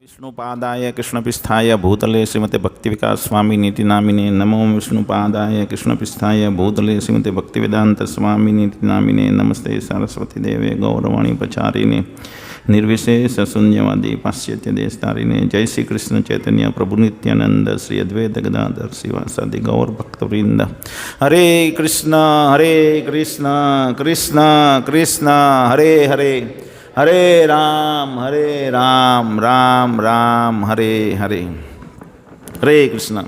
विष्णुपादाय कृष्णपिस्थाय भूतले श्रीमते भक्तिविकास स्वामिनीति नामिने नमो विष्णुपादाय कृष्णपिस्थाय भूतले श्रीमते भक्तिवेदांत स्वामिनीति नामिने नमस्ते सरस्वती देवे गौरवाणी प्रचारिणे निर्विशेष शून्यवादी पाश्चात्य देशतारिणे। जय श्री कृष्ण चैतन्य प्रभु नित्यानंद श्री अद्वैत गदाधर श्रीवासादि गौर भक्तवृंद। हरे कृष्ण कृष्ण कृष्ण हरे हरे, हरे राम राम राम हरे हरे। हरे कृष्ण।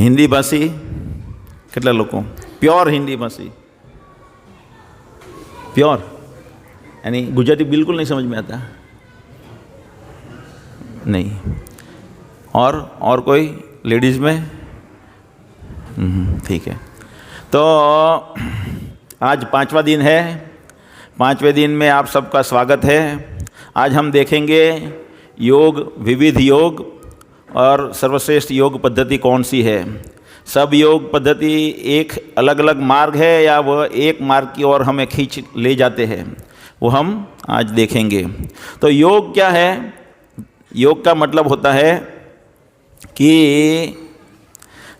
हिंदी भाषी કેટલા લોકો પ્યોર हिंदी भाषी? प्योर यानी गुजराती बिल्कुल नहीं समझ में आता? नहीं। और कोई लेडीज़ में? ठीक है। तो आज 5वां दिन है। 5वें दिन में आप सबका स्वागत है। आज हम देखेंगे योग, विविध योग और सर्वश्रेष्ठ योग पद्धति कौन सी है। सब योग पद्धति एक अलग अलग मार्ग है या वह एक मार्ग की ओर हमें खींच ले जाते हैं, वो हम आज देखेंगे। तो योग क्या है? योग का मतलब होता है कि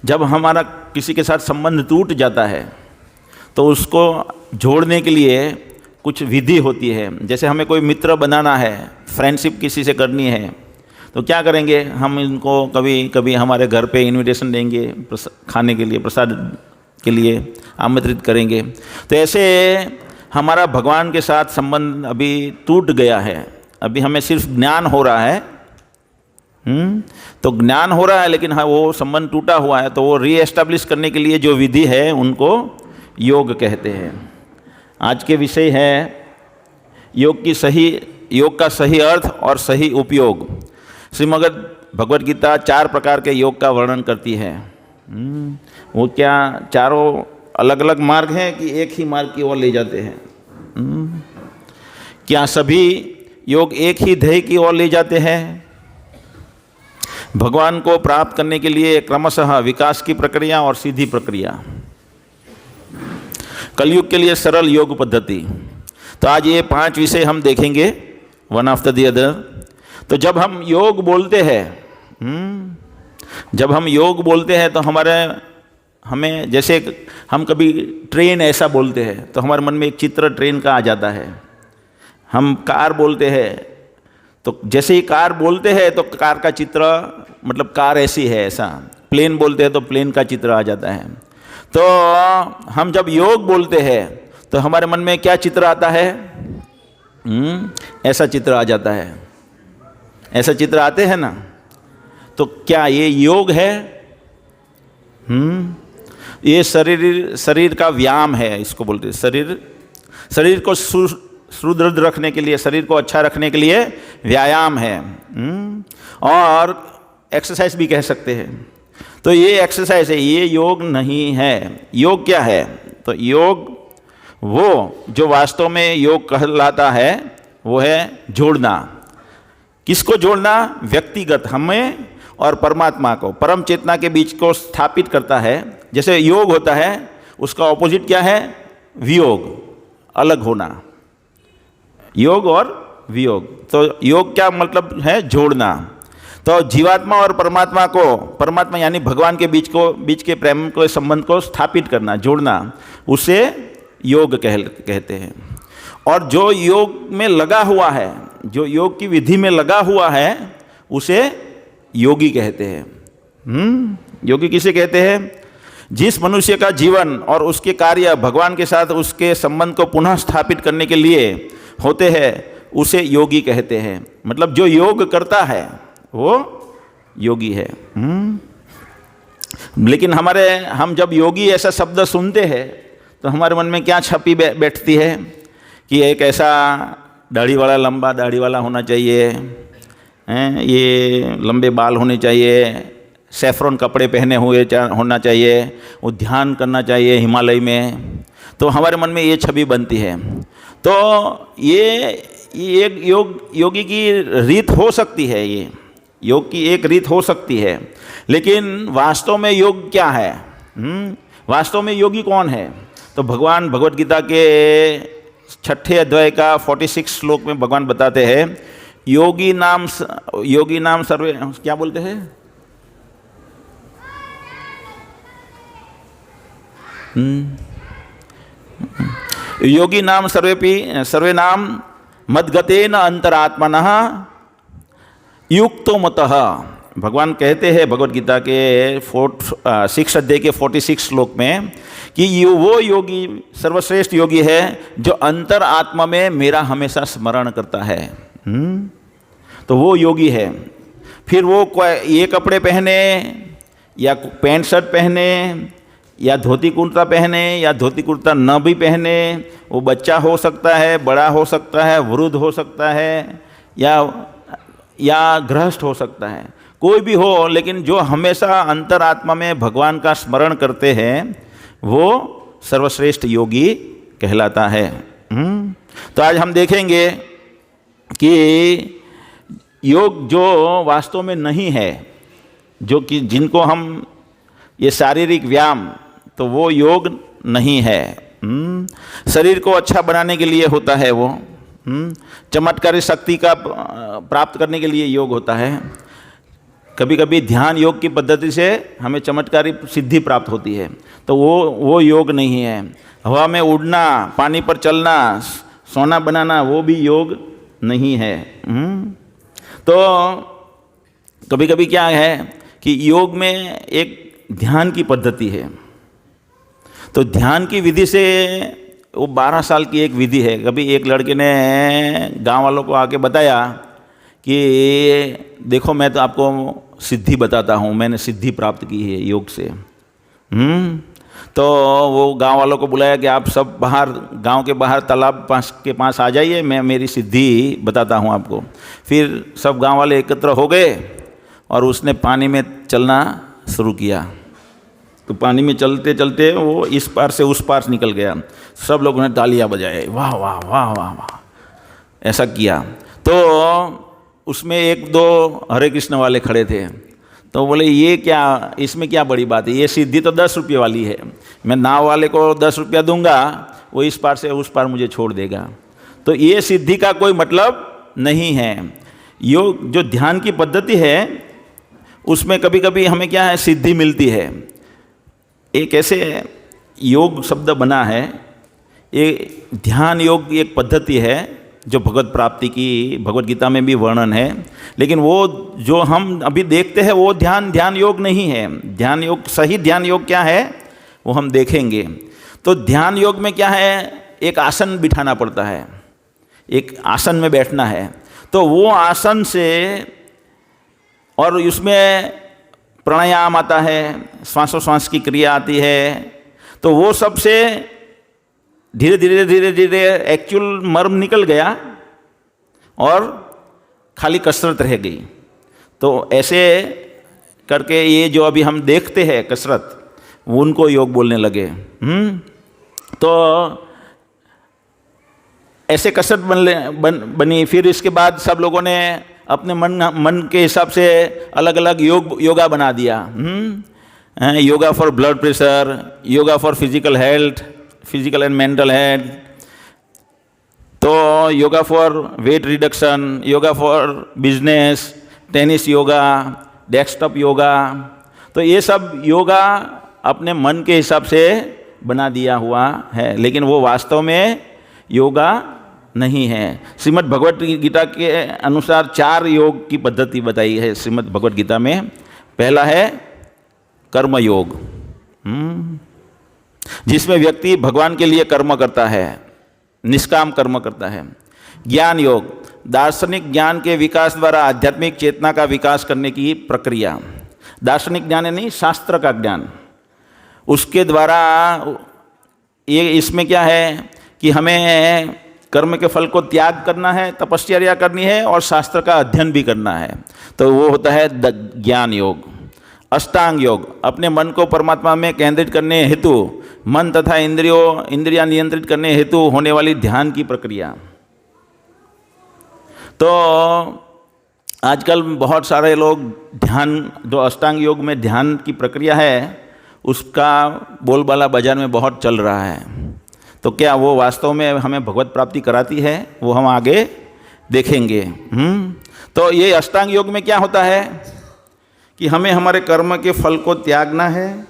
जब हमारा किसी के साथ संबंध टूट जाता है तो उसको जोड़ने के लिए कुछ विधि होती है। जैसे हमें कोई मित्र बनाना है, फ्रेंडशिप किसी से करनी है, तो क्या करेंगे? हम इनको कभी कभी हमारे घर पे इनविटेशन देंगे, खाने के लिए, प्रसाद के लिए आमंत्रित करेंगे। तो ऐसे हमारा भगवान के साथ संबंध अभी टूट गया है, अभी हमें सिर्फ ज्ञान हो रहा है। तो ज्ञान हो रहा है लेकिन हाँ, वो संबंध टूटा हुआ है, तो वो रीएस्टैब्लिश करने के लिए जो विधि है उनको योग कहते हैं। आज के विषय है योग का सही अर्थ और सही उपयोग। श्रीमद् भगवद गीता 4 प्रकार के योग का वर्णन करती है। वो क्या चारों अलग अलग मार्ग हैं कि एक ही मार्ग की ओर ले जाते हैं? क्या सभी योग एक ही ध्येय की ओर ले जाते हैं? भगवान को प्राप्त करने के लिए क्रमशः विकास की प्रक्रिया और सीधी प्रक्रिया। कलयुग के लिए सरल योग पद्धति। तो आज ये 5 विषय हम देखेंगे, वन आफ्टर द अदर। तो जब हम योग बोलते हैं तो हमें जैसे हम कभी ट्रेन ऐसा बोलते हैं तो हमारे मन में एक चित्र ट्रेन का आ जाता है। हम कार बोलते हैं तो जैसे ही कार बोलते हैं तो कार का चित्र, मतलब कार ऐसी है ऐसा। प्लेन बोलते हैं तो प्लेन का चित्र आ जाता है। तो हम जब योग बोलते हैं तो हमारे मन में क्या चित्र आता है? ऐसा चित्र आ जाता है। ऐसा चित्र आते हैं ना? तो क्या ये योग है? ये शरीर का व्यायाम है, इसको बोलते हैं। शरीर को सुदृढ़ रखने के लिए, शरीर को अच्छा रखने के लिए व्यायाम है। और एक्सरसाइज भी कह सकते हैं। तो ये एक्सरसाइज है, ये योग नहीं है। योग क्या है? तो योग वो जो वास्तव में योग कहलाता है वो है जोड़ना। किसको जोड़ना? व्यक्तिगत हमें और परमात्मा को, परम चेतना के बीच को स्थापित करता है। जैसे योग होता है उसका ऑपोजिट क्या है? वियोग, अलग होना। योग और वियोग। तो योग क्या मतलब है? जोड़ना। तो जीवात्मा और परमात्मा को, परमात्मा यानी भगवान के बीच के प्रेम को, संबंध को स्थापित करना, जोड़ना, उसे योग कहते हैं। और जो योग में लगा हुआ है, जो योग की विधि में लगा हुआ है, उसे योगी कहते हैं। योगी किसे कहते हैं? जिस मनुष्य का जीवन और उसके कार्य भगवान के साथ उसके संबंध को पुनः स्थापित करने के लिए होते हैं, उसे योगी कहते हैं। मतलब जो योग करता है वो योगी है। लेकिन हम जब योगी ऐसा शब्द सुनते हैं तो हमारे मन में क्या छपी बैठती है कि एक ऐसा दाढ़ी वाला, लंबा दाढ़ी वाला होना चाहिए, ये लंबे बाल होने चाहिए, सैफरन कपड़े पहने हुए होना चाहिए, वो ध्यान करना चाहिए हिमालय में। तो हमारे मन में ये छवि बनती है। तो ये एक योगी की रीत हो सकती है, ये योग की एक रीत हो सकती है। लेकिन वास्तव में योग क्या है? वास्तव में योगी कौन है? तो भगवान भगवद गीता के 6ठे अध्याय का 46 श्लोक में भगवान बताते हैं, योगी नाम सर्वे, क्या बोलते हैं, योगी नाम सर्वे नाम मद्गतेन अंतरात्मनः युक्तो मतः। भगवान कहते हैं भगवत गीता के 6 अध्याय के 46 श्लोक में कि वो योगी सर्वश्रेष्ठ योगी है जो अंतर आत्मा में मेरा हमेशा स्मरण करता है। तो वो योगी है। फिर वो ये कपड़े पहने या पैंट शर्ट पहने या धोती कुर्ता पहने या धोती कुर्ता न भी पहने, वो बच्चा हो सकता है, बड़ा हो सकता है, वृद्ध हो सकता है या गृहस्थ हो सकता है, कोई भी हो, लेकिन जो हमेशा अंतरात्मा में भगवान का स्मरण करते हैं वो सर्वश्रेष्ठ योगी कहलाता है। तो आज हम देखेंगे कि योग जो वास्तव में नहीं है, जो कि जिनको हम ये शारीरिक व्यायाम, तो वो योग नहीं है। शरीर को अच्छा बनाने के लिए होता है वो, चमत्कारी शक्ति का प्राप्त करने के लिए योग होता है। कभी कभी ध्यान योग की पद्धति से हमें चमत्कारी सिद्धि प्राप्त होती है, तो वो योग नहीं है। हवा में उड़ना, पानी पर चलना, सोना बनाना, वो भी योग नहीं है। तो कभी कभी क्या है कि योग में एक ध्यान की पद्धति है, तो ध्यान की विधि से वो 12 साल की एक विधि है। कभी एक लड़के ने गांव वालों को आके बताया कि देखो मैं तो आपको सिद्धि बताता हूँ, मैंने सिद्धि प्राप्त की है योग से। तो वो गांव वालों को बुलाया कि आप सब बाहर, गांव के बाहर तालाब के पास आ जाइए, मैं मेरी सिद्धि बताता हूँ आपको। फिर सब गांव वाले एकत्र हो गए और उसने पानी में चलना शुरू किया। तो पानी में चलते चलते वो इस पार से उस पार निकल गया। सब लोगों ने तालियां बजाए, वाह वाह वाह वाह वाह, ऐसा किया। तो उसमें 1-2 हरे कृष्ण वाले खड़े थे, तो बोले ये क्या, इसमें क्या बड़ी बात है, ये सिद्धि तो 10 रुपये वाली है, मैं नाव वाले को 10 रुपया दूंगा, वो इस पार से उस पार मुझे छोड़ देगा। तो ये सिद्धि का कोई मतलब नहीं है। योग जो ध्यान की पद्धति है उसमें कभी कभी हमें क्या है, सिद्धि मिलती है। एक ऐसे योग शब्द बना है, ये ध्यान योग एक पद्धति है जो भगवत प्राप्ति की भगवत गीता में भी वर्णन है, लेकिन वो जो हम अभी देखते हैं वो ध्यान योग नहीं है। ध्यान योग, सही ध्यान योग क्या है वो हम देखेंगे। तो ध्यान योग में क्या है, एक आसन बिठाना पड़ता है, एक आसन में बैठना है। तो वो आसन से, और उसमें प्राणायाम आता है, श्वासोश्वास की क्रिया आती है, तो वो सब से धीरे धीरे एक्चुअल मर्म निकल गया और खाली कसरत रह गई। तो ऐसे करके ये जो अभी हम देखते हैं कसरत, उनको योग बोलने लगे। तो ऐसे कसरत बनी। फिर इसके बाद सब लोगों ने अपने मन के हिसाब से अलग अलग योगा बना दिया। Yoga for blood pressure, yoga for physical health, physical and mental health, तो yoga for weight reduction, yoga for business, tennis yoga, desktop yoga. तो ये सब योगा अपने मन के हिसाब से बना दिया हुआ है, लेकिन वो वास्तव में योगा नहीं है। श्रीमद् भगवत गीता के अनुसार 4 योग की पद्धति बताई है श्रीमद् भगवत गीता में। पहला है कर्म योग, जिसमें व्यक्ति भगवान के लिए कर्म करता है, निष्काम कर्म करता है। ज्ञान योग, दार्शनिक ज्ञान के विकास द्वारा आध्यात्मिक चेतना का विकास करने की प्रक्रिया। दार्शनिक ज्ञान नहीं, शास्त्र का ज्ञान, उसके द्वारा ये इसमें क्या है कि हमें कर्म के फल को त्याग करना है, तपस्या करनी है और शास्त्र का अध्ययन भी करना है। तो वो होता है ज्ञान योग। अष्टांग योग, अपने मन को परमात्मा में केंद्रित करने हेतु मन तथा इंद्रियां नियंत्रित करने हेतु होने वाली ध्यान की प्रक्रिया। तो आजकल बहुत सारे लोग ध्यान, जो अष्टांग योग में ध्यान की प्रक्रिया है, उसका बोलबाला बाजार में बहुत चल रहा है। तो क्या वो वास्तव में हमें भगवत प्राप्ति कराती है, वो हम आगे देखेंगे। तो ये अष्टांग योग में क्या होता है कि हमें हमारे कर्म के फल को त्यागना है,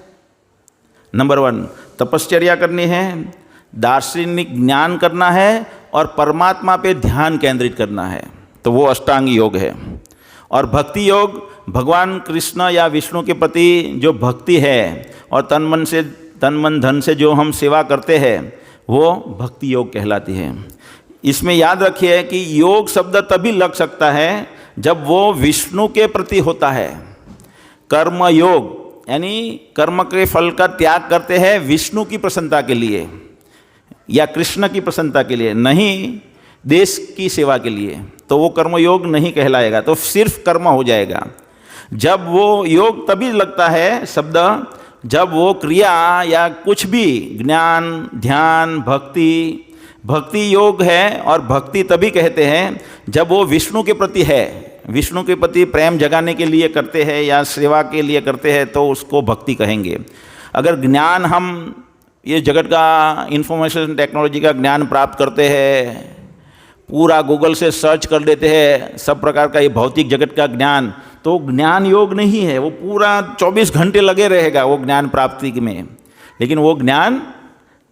नंबर 1 तपश्चर्या करनी है, दार्शनिक ज्ञान करना है और परमात्मा पे ध्यान केंद्रित करना है, तो वो अष्टांग योग है। और भक्ति योग भगवान कृष्ण या विष्णु के प्रति जो भक्ति है और तन मन धन से जो हम सेवा करते हैं वो भक्ति योग कहलाती है। इसमें याद रखिए कि योग शब्द तभी लग सकता है जब वो विष्णु के प्रति होता है। कर्म योग यानी कर्म के फल का त्याग करते हैं विष्णु की प्रसन्नता के लिए या कृष्ण की प्रसन्नता के लिए, नहीं देश की सेवा के लिए, तो वो कर्मयोग नहीं कहलाएगा, तो सिर्फ कर्म हो जाएगा। जब वो योग तभी लगता है शब्द जब वो क्रिया या कुछ भी ज्ञान ध्यान भक्ति योग है, और भक्ति तभी कहते हैं जब वो विष्णु के प्रति है, विष्णु के प्रति प्रेम जगाने के लिए करते हैं या सेवा के लिए करते हैं तो उसको भक्ति कहेंगे। अगर ज्ञान हम ये जगत का इंफॉर्मेशन टेक्नोलॉजी का ज्ञान प्राप्त करते हैं, पूरा गूगल से सर्च कर लेते हैं सब प्रकार का ये भौतिक जगत का ज्ञान, तो ज्ञान योग नहीं है, वो पूरा 24 घंटे लगे रहेगा वो ज्ञान प्राप्ति में, लेकिन वो ज्ञान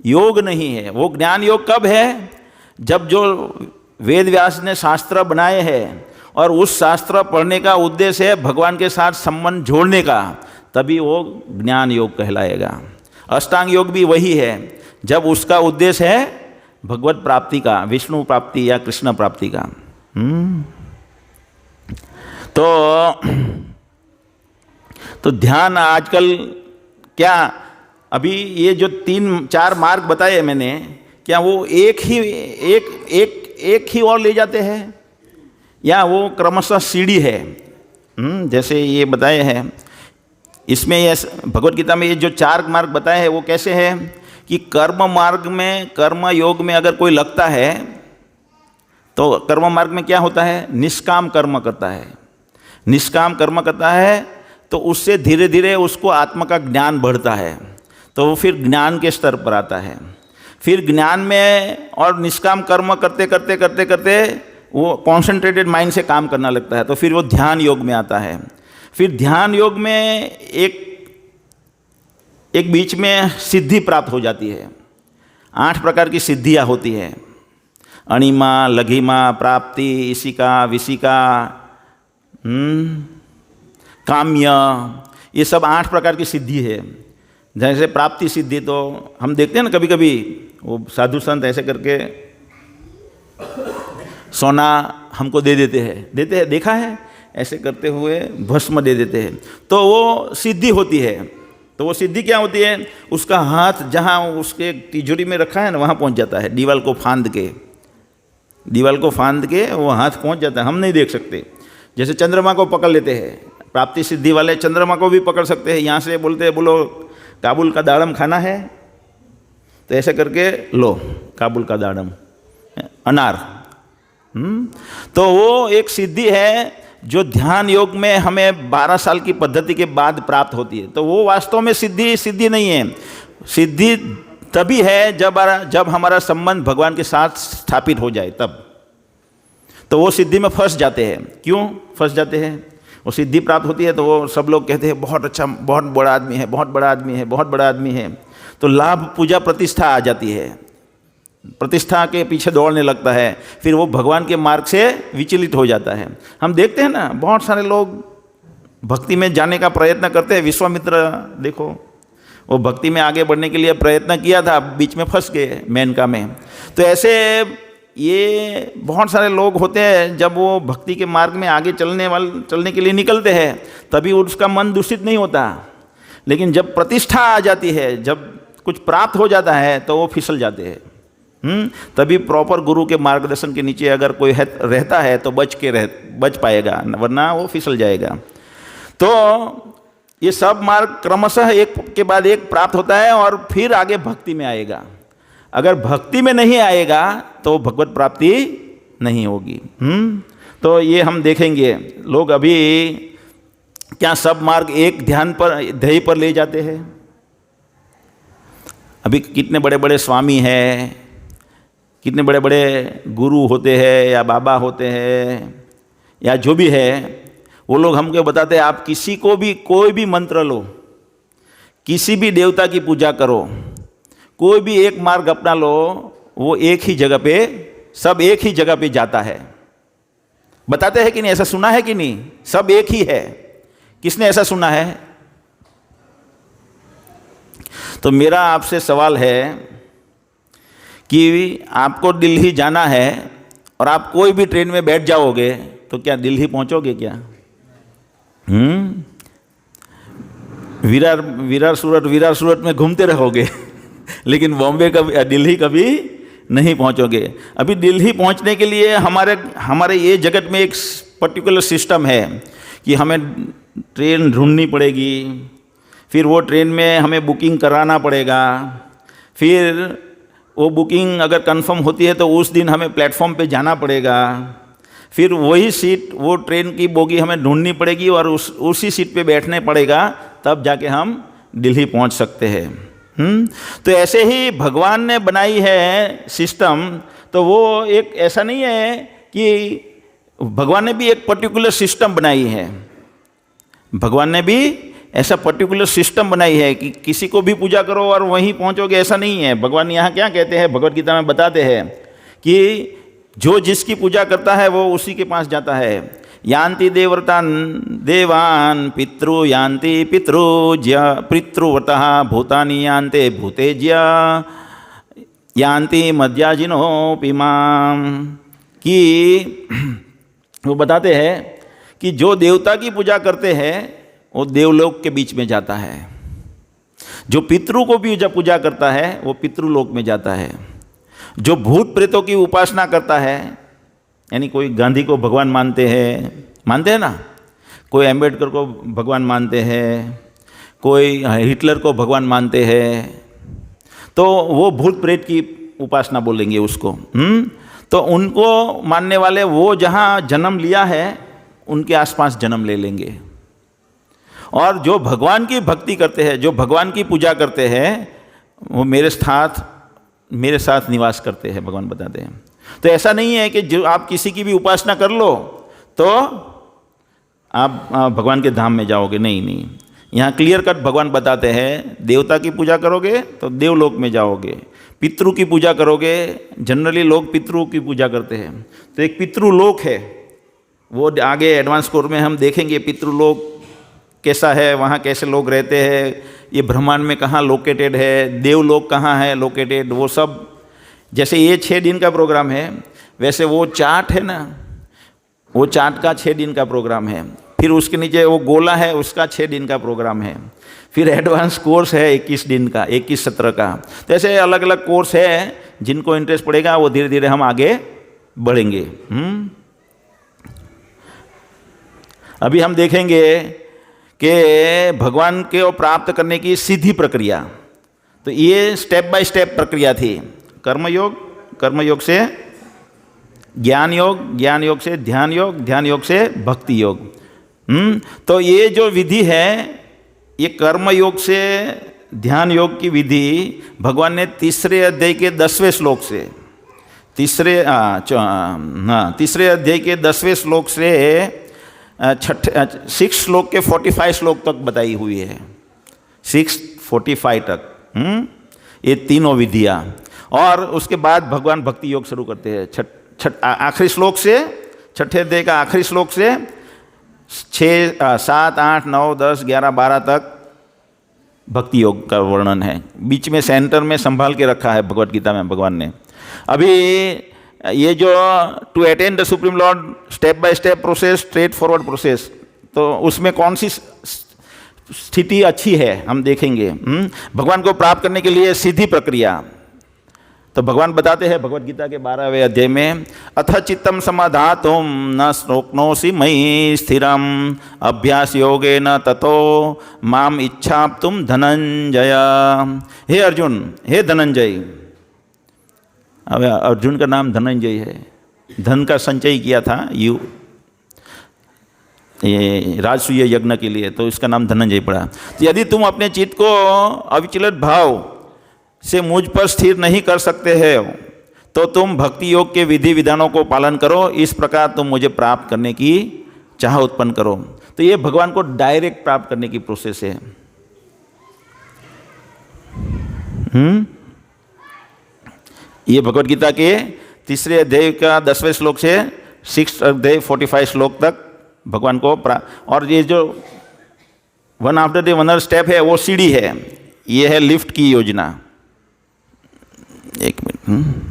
योग नहीं है। वो ज्ञान योग कब है? जब जो वेद व्यास ने शास्त्र बनाए हैं और उस शास्त्र पढ़ने का उद्देश्य है भगवान के साथ संबंध जोड़ने का, तभी वो ज्ञान योग कहलाएगा। अष्टांग योग भी वही है जब उसका उद्देश्य है भगवत प्राप्ति का, विष्णु प्राप्ति या कृष्ण प्राप्ति का। तो ध्यान आजकल क्या अभी ये जो 3-4 मार्ग बताए मैंने, क्या वो एक ही और ले जाते हैं या वो क्रमशः सीढ़ी है? जैसे ये बताए हैं इसमें, ये भगवत गीता में ये जो 4 मार्ग बताए हैं वो कैसे है कि कर्म मार्ग में, कर्म योग में अगर कोई लगता है तो कर्म मार्ग में क्या होता है? निष्काम कर्म करता है। निष्काम कर्म करता है तो उससे धीरे धीरे उसको आत्मा का ज्ञान बढ़ता है, तो वो फिर ज्ञान के स्तर पर आता है। फिर ज्ञान में और निष्काम कर्म करते करते करते करते वो कॉन्सेंट्रेटेड माइंड से काम करना लगता है, तो फिर वो ध्यान योग में आता है। फिर ध्यान योग में एक बीच में सिद्धि प्राप्त हो जाती है। 8 प्रकार की सिद्धियाँ होती है, अणिमा, लघिमा, प्राप्ति, ईशिका, विशिका, काम्य, ये सब 8 प्रकार की सिद्धि है। जैसे प्राप्ति सिद्धि तो हम देखते हैं ना, कभी कभी वो साधु संत ऐसे करके सोना हमको दे देते हैं, देखा है ऐसे करते हुए भस्म दे देते हैं, तो वो सिद्धि होती है। तो वो सिद्धि क्या होती है? उसका हाथ जहाँ उसके तिजोरी में रखा है ना वहाँ पहुँच जाता है, दीवाल को फांद के वो हाथ पहुँच जाता है, हम नहीं देख सकते। जैसे चंद्रमा को पकड़ लेते हैं, प्राप्ति सिद्धि वाले चंद्रमा को भी पकड़ सकते हैं। यहाँ से बोलते हैं बोलो काबुल का दाड़म खाना है, तो ऐसे करके लो काबुल का दाड़म, अनार। तो वो एक सिद्धि है जो ध्यान योग में हमें 12 साल की पद्धति के बाद प्राप्त होती है। तो वो वास्तव में सिद्धि नहीं है। सिद्धि तभी है जब हमारा संबंध भगवान के साथ स्थापित हो जाए, तब। तो वो सिद्धि में फंस जाते हैं। क्यों फंस जाते हैं? वो सिद्धि प्राप्त होती है तो वो सब लोग कहते हैं बहुत अच्छा, बहुत बड़ा आदमी है, बहुत बड़ा आदमी है, बहुत बड़ा आदमी है। तो लाभ, पूजा, प्रतिष्ठा आ जाती है, प्रतिष्ठा के पीछे दौड़ने लगता है, फिर वो भगवान के मार्ग से विचलित हो जाता है। हम देखते हैं ना, बहुत सारे लोग भक्ति में जाने का प्रयत्न करते हैं। विश्वामित्र देखो, वो भक्ति में आगे बढ़ने के लिए प्रयत्न किया था, बीच में फंस गए मेनका में। तो ऐसे ये बहुत सारे लोग होते हैं, जब वो भक्ति के मार्ग में आगे चलने के लिए निकलते हैं तभी उसका मन दूषित नहीं होता, लेकिन जब प्रतिष्ठा आ जाती है, जब कुछ प्राप्त हो जाता है तो वो फिसल जाते हैं। तभी प्रॉपर गुरु के मार्गदर्शन के नीचे अगर कोई रहता है तो बच पाएगा, वरना वो फिसल जाएगा। तो ये सब मार्ग क्रमशः एक के बाद एक प्राप्त होता है और फिर आगे भक्ति में आएगा। अगर भक्ति में नहीं आएगा तो भगवत प्राप्ति नहीं होगी। तो ये हम देखेंगे, लोग अभी क्या सब मार्ग एक ध्येय पर ले जाते हैं? अभी कितने बड़े बड़े स्वामी हैं, कितने बड़े बड़े गुरु होते हैं या बाबा होते हैं या जो भी है, वो लोग हमको बताते हैं आप किसी को भी कोई भी मंत्र लो, किसी भी देवता की पूजा करो, कोई भी एक मार्ग अपना लो, वो एक ही जगह पे, सब एक ही जगह पे जाता है। बताते हैं कि नहीं? ऐसा सुना है कि नहीं? सब एक ही है। किसने ऐसा सुना है? तो मेरा आपसे सवाल है कि आपको दिल्ली जाना है और आप कोई भी ट्रेन में बैठ जाओगे तो क्या दिल्ली पहुंचोगे क्या? विरार सूरत में घूमते रहोगे लेकिन बॉम्बे कभी, दिल्ली कभी नहीं पहुंचोगे। अभी दिल्ली पहुंचने के लिए हमारे ये जगत में एक पर्टिकुलर सिस्टम है कि हमें ट्रेन ढूंढनी पड़ेगी, फिर वो ट्रेन में हमें बुकिंग कराना पड़ेगा, फिर वो बुकिंग अगर कंफर्म होती है तो उस दिन हमें प्लेटफॉर्म पे जाना पड़ेगा, फिर वही सीट, वो ट्रेन की बोगी हमें ढूंढनी पड़ेगी और उसी सीट पे बैठने पड़ेगा, तब जाके हम दिल्ली पहुंच सकते हैं। तो ऐसे ही भगवान ने बनाई है सिस्टम। तो वो एक ऐसा नहीं है कि भगवान ने भी एक पर्टिकुलर सिस्टम बनाई है, भगवान ने भी ऐसा पर्टिकुलर सिस्टम बनाई है कि किसी को भी पूजा करो और वहीं पहुंचोगे, ऐसा नहीं है। भगवान यहाँ क्या कहते हैं, भगवत गीता में बताते हैं कि जो जिसकी पूजा करता है वो उसी के पास जाता है। यान्ति देवव्रतान् देवान् पितृ यान्ति पितृज्य पितृव्रतः भूतानि यान्ते भूतेज्य यान्ति मद्याजिनोऽपि माम्। कि वो बताते हैं कि जो देवता की पूजा करते हैं वो देवलोक के बीच में जाता है, जो पितृ को भी जब पूजा करता है वो पितृलोक में जाता है, जो भूत प्रेतों की उपासना करता है, यानी कोई गांधी को भगवान मानते हैं ना, कोई अम्बेडकर को भगवान मानते हैं, कोई हिटलर को भगवान मानते हैं, तो वो भूत प्रेत की उपासना बोलेंगे उसको। तो उनको मानने वाले वो जहाँ जन्म लिया है उनके आसपास जन्म ले लेंगे। और जो भगवान की भक्ति करते हैं, जो भगवान की पूजा करते हैं, वो मेरे साथ निवास करते हैं, भगवान बताते हैं। तो ऐसा नहीं है कि जो आप किसी की भी उपासना कर लो तो आप भगवान के धाम में जाओगे, नहीं। यहाँ क्लियर कट भगवान बताते हैं, देवता की पूजा करोगे तो देवलोक में जाओगे, पितृ की पूजा करोगे, जनरली लोग पितृ की पूजा करते हैं, तो एक पितृलोक है, वो आगे एडवांस कोर्स में हम देखेंगे पितृलोक कैसा है, वहाँ कैसे लोग रहते हैं, ये ब्रह्मांड में कहाँ लोकेटेड है, देवलोक कहाँ है लोकेटेड, वो सब। जैसे ये 6 दिन का प्रोग्राम है, वैसे वो चार्ट है ना, वो चार्ट का 6 दिन का प्रोग्राम है। फिर उसके नीचे वो गोला है, उसका 6 दिन का प्रोग्राम है। फिर एडवांस कोर्स है 21 दिन का, 21 सत्र का। तो ऐसे अलग अलग कोर्स है, जिनको इंटरेस्ट पड़ेगा वो धीरे धीरे हम आगे बढ़ेंगे। अभी हम देखेंगे कि भगवान को प्राप्त करने की सीधी प्रक्रिया। तो ये स्टेप बाय स्टेप प्रक्रिया थी। कर्मयोग, कर्मयोग से ज्ञान योग, ज्ञान योग से ध्यान योग, ध्यान योग से भक्ति योग। तो ये जो विधि है, ये कर्मयोग से ध्यान योग की विधि भगवान ने 3रे अध्याय के 10वें श्लोक से, तीसरे अध्याय के 10वें श्लोक से 6 श्लोक के 45 श्लोक तक बताई हुई है, 6:45 तक ये तीनों विधियाँ। और उसके बाद भगवान भक्ति योग शुरू करते हैं। आखिरी श्लोक से, 6ठे अध्याय का आखिरी श्लोक से 6, 7, 8, 9, 10, 11, 12 तक भक्ति योग का वर्णन है। बीच में सेंटर में संभाल के रखा है भगवत गीता में भगवान ने। अभी ये जो to attain the supreme lord step by step process, straightforward process, तो उसमें कौन सी स्थिति अच्छी है हम देखेंगे। भगवान को प्राप्त करने के लिए सीधी प्रक्रिया। तो भगवान बताते हैं भगवत गीता के 12वें अध्याय में, अथ चित्तम समाधातुम न शोक्नोसि मयि स्थिरम अभ्यास योगेन ततो माम इच्छाप्तुम धनंजय। हे अर्जुन, हे धनंजय। अब अर्जुन का नाम धनंजय है, धन का संचय किया था ये राजसूय यज्ञ के लिए, तो इसका नाम धनंजय पड़ा। तो यदि तुम अपने चित्त को अविचलित भाव से मुझ पर स्थिर नहीं कर सकते हैं, तो तुम भक्ति योग के विधि विधानों को पालन करो, इस प्रकार तुम मुझे प्राप्त करने की चाह उत्पन्न करो। तो ये भगवान को डायरेक्ट प्राप्त करने की प्रोसेस है। ये भगवद गीता के 3 अध्याय का 10वें श्लोक से 6 अध्याय 45 श्लोक तक भगवान को और ये जो one after the one step है वो सीढ़ी है, ये है लिफ्ट की योजना। एक मिनट।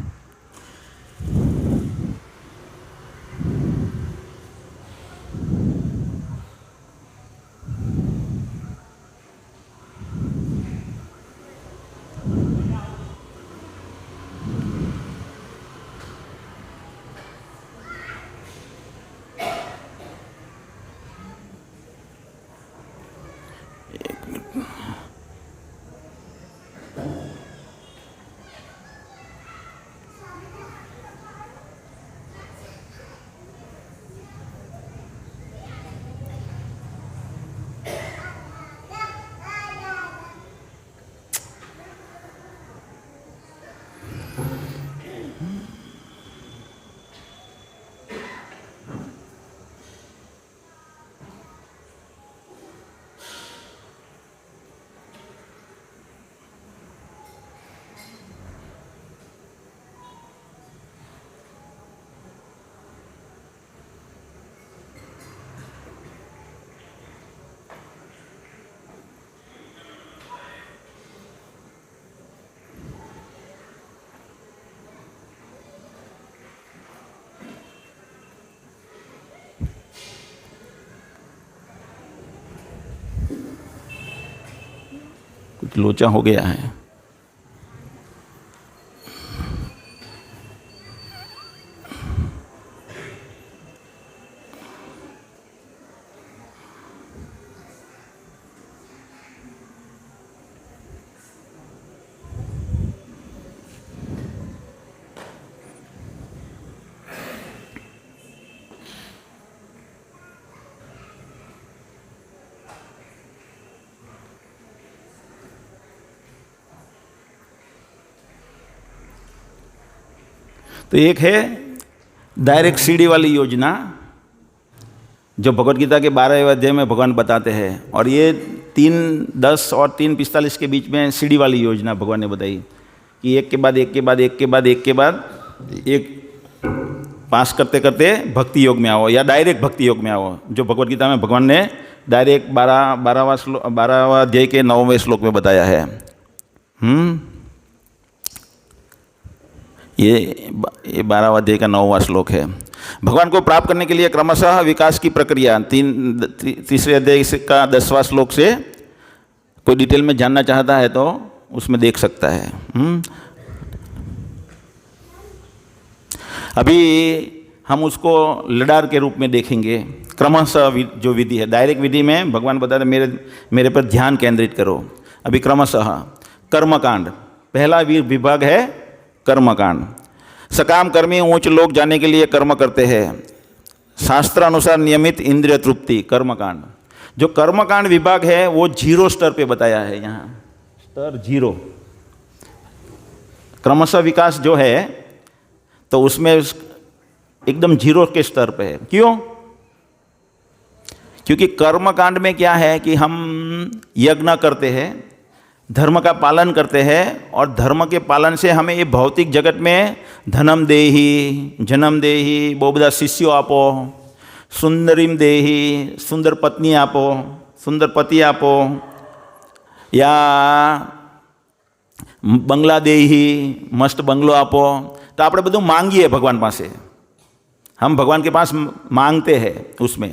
कुछ लोचा हो गया है। तो एक है डायरेक्ट सीढ़ी वाली योजना जो भगवद गीता के 12वें अध्याय में भगवान बताते हैं, और ये 3:10 और 3:45 के बीच में सीढ़ी वाली योजना भगवान ने बताई कि एक के बाद एक के बाद एक के बाद एक के बाद एक पास करते करते भक्ति योग में आओ या डायरेक्ट भक्ति योग में आओ, जो भगवद गीता में भगवान ने डायरेक्ट 12वां अध्याय के 9वें श्लोक में बताया है। ये 12वां अध्याय का 9वां श्लोक है। भगवान को प्राप्त करने के लिए क्रमशः विकास की प्रक्रिया 3 अध्याय का 10वां श्लोक से कोई डिटेल में जानना चाहता है तो उसमें देख सकता है। अभी हम उसको लडार के रूप में देखेंगे। क्रमशः जो विधि है, डायरेक्ट विधि में भगवान बताते मेरे पर ध्यान केंद्रित करो। अभी क्रमशः कर्मकांड, पहला विभाग है कर्मकांड। सकाम कर्मी उच्च लोक जाने के लिए कर्म करते हैं, शास्त्र अनुसार नियमित इंद्रिय तृप्ति, कर्मकांड। जो कर्मकांड विभाग है वो 0 स्तर पे बताया है, यहाँ स्तर 0। क्रमशः विकास जो है तो उसमें एकदम 0 के स्तर पे है। क्यों? क्योंकि कर्मकांड में क्या है कि हम यज्ञ करते हैं, धर्म का पालन करते हैं, और धर्म के पालन से हमें ये भौतिक जगत में धनम देही, जन्म देही, बहुधा शिष्यो आपो, सुंदरीम देही, सुंदर पत्नी आपो, सुंदर पति आपो, या बंगला देही, मस्त बंगलो आपो। तो આપણે બધું માંગીએ ભગવાન પાસે, हम भगवान के पास मांगते हैं उसमें,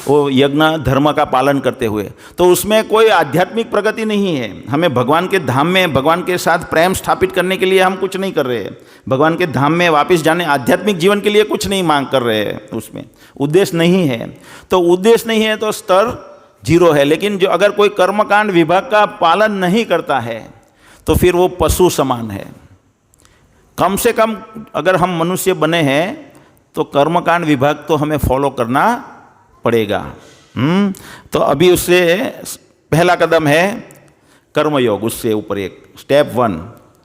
वो यज्ञ धर्म का पालन करते हुए। तो उसमें कोई आध्यात्मिक प्रगति नहीं है। हमें भगवान के धाम में भगवान के साथ प्रेम स्थापित करने के लिए हम कुछ नहीं कर रहे हैं। भगवान के धाम में वापस जाने, आध्यात्मिक जीवन के लिए कुछ नहीं मांग कर रहे हैं, उसमें उद्देश्य नहीं है। तो उद्देश्य नहीं है तो स्तर 0 है। लेकिन जो अगर कोई कर्मकांड विभाग का पालन नहीं करता है तो फिर वो पशु समान है। कम से कम अगर हम मनुष्य बने हैं तो कर्मकांड विभाग तो हमें फॉलो करना पड़ेगा। तो अभी उससे पहला कदम है कर्मयोग, उससे ऊपर एक स्टेप 1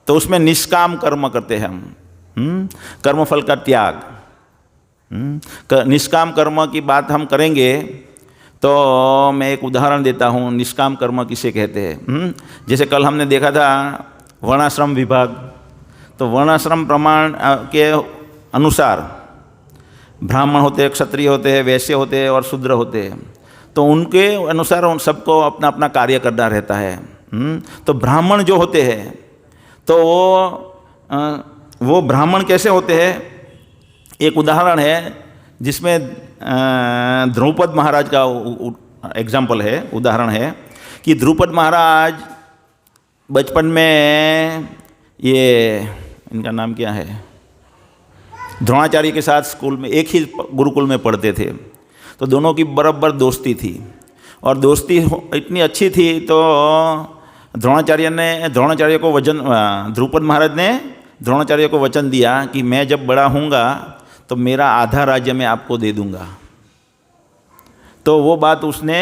तो उसमें निष्काम कर्म करते हैं हम, कर्मफल का त्याग। निष्काम कर्म की बात हम करेंगे तो मैं एक उदाहरण देता हूँ, निष्काम कर्म किसे कहते हैं। जैसे कल हमने देखा था वर्णाश्रम विभाग, तो वर्णाश्रम प्रमाण के अनुसार ब्राह्मण होते हैं, क्षत्रिय होते हैं, वैश्य होते हैं और शूद्र होते हैं। तो उनके अनुसार उन सबको अपना अपना कार्य करना रहता है। तो ब्राह्मण जो होते हैं तो वो ब्राह्मण कैसे होते हैं, एक उदाहरण है जिसमें द्रौपद महाराज का एग्जाम्पल है, उदाहरण है कि द्रौपद महाराज बचपन में ये इनका नाम क्या है, द्रोणाचार्य के साथ स्कूल में एक ही गुरुकुल में पढ़ते थे। तो दोनों की बराबर दोस्ती थी और दोस्ती इतनी अच्छी थी तो द्रोणाचार्य को द्रौपद महाराज ने द्रोणाचार्य को वचन दिया कि मैं जब बड़ा हूँगा तो मेरा आधा राज्य मैं आपको दे दूँगा। तो वो बात उसने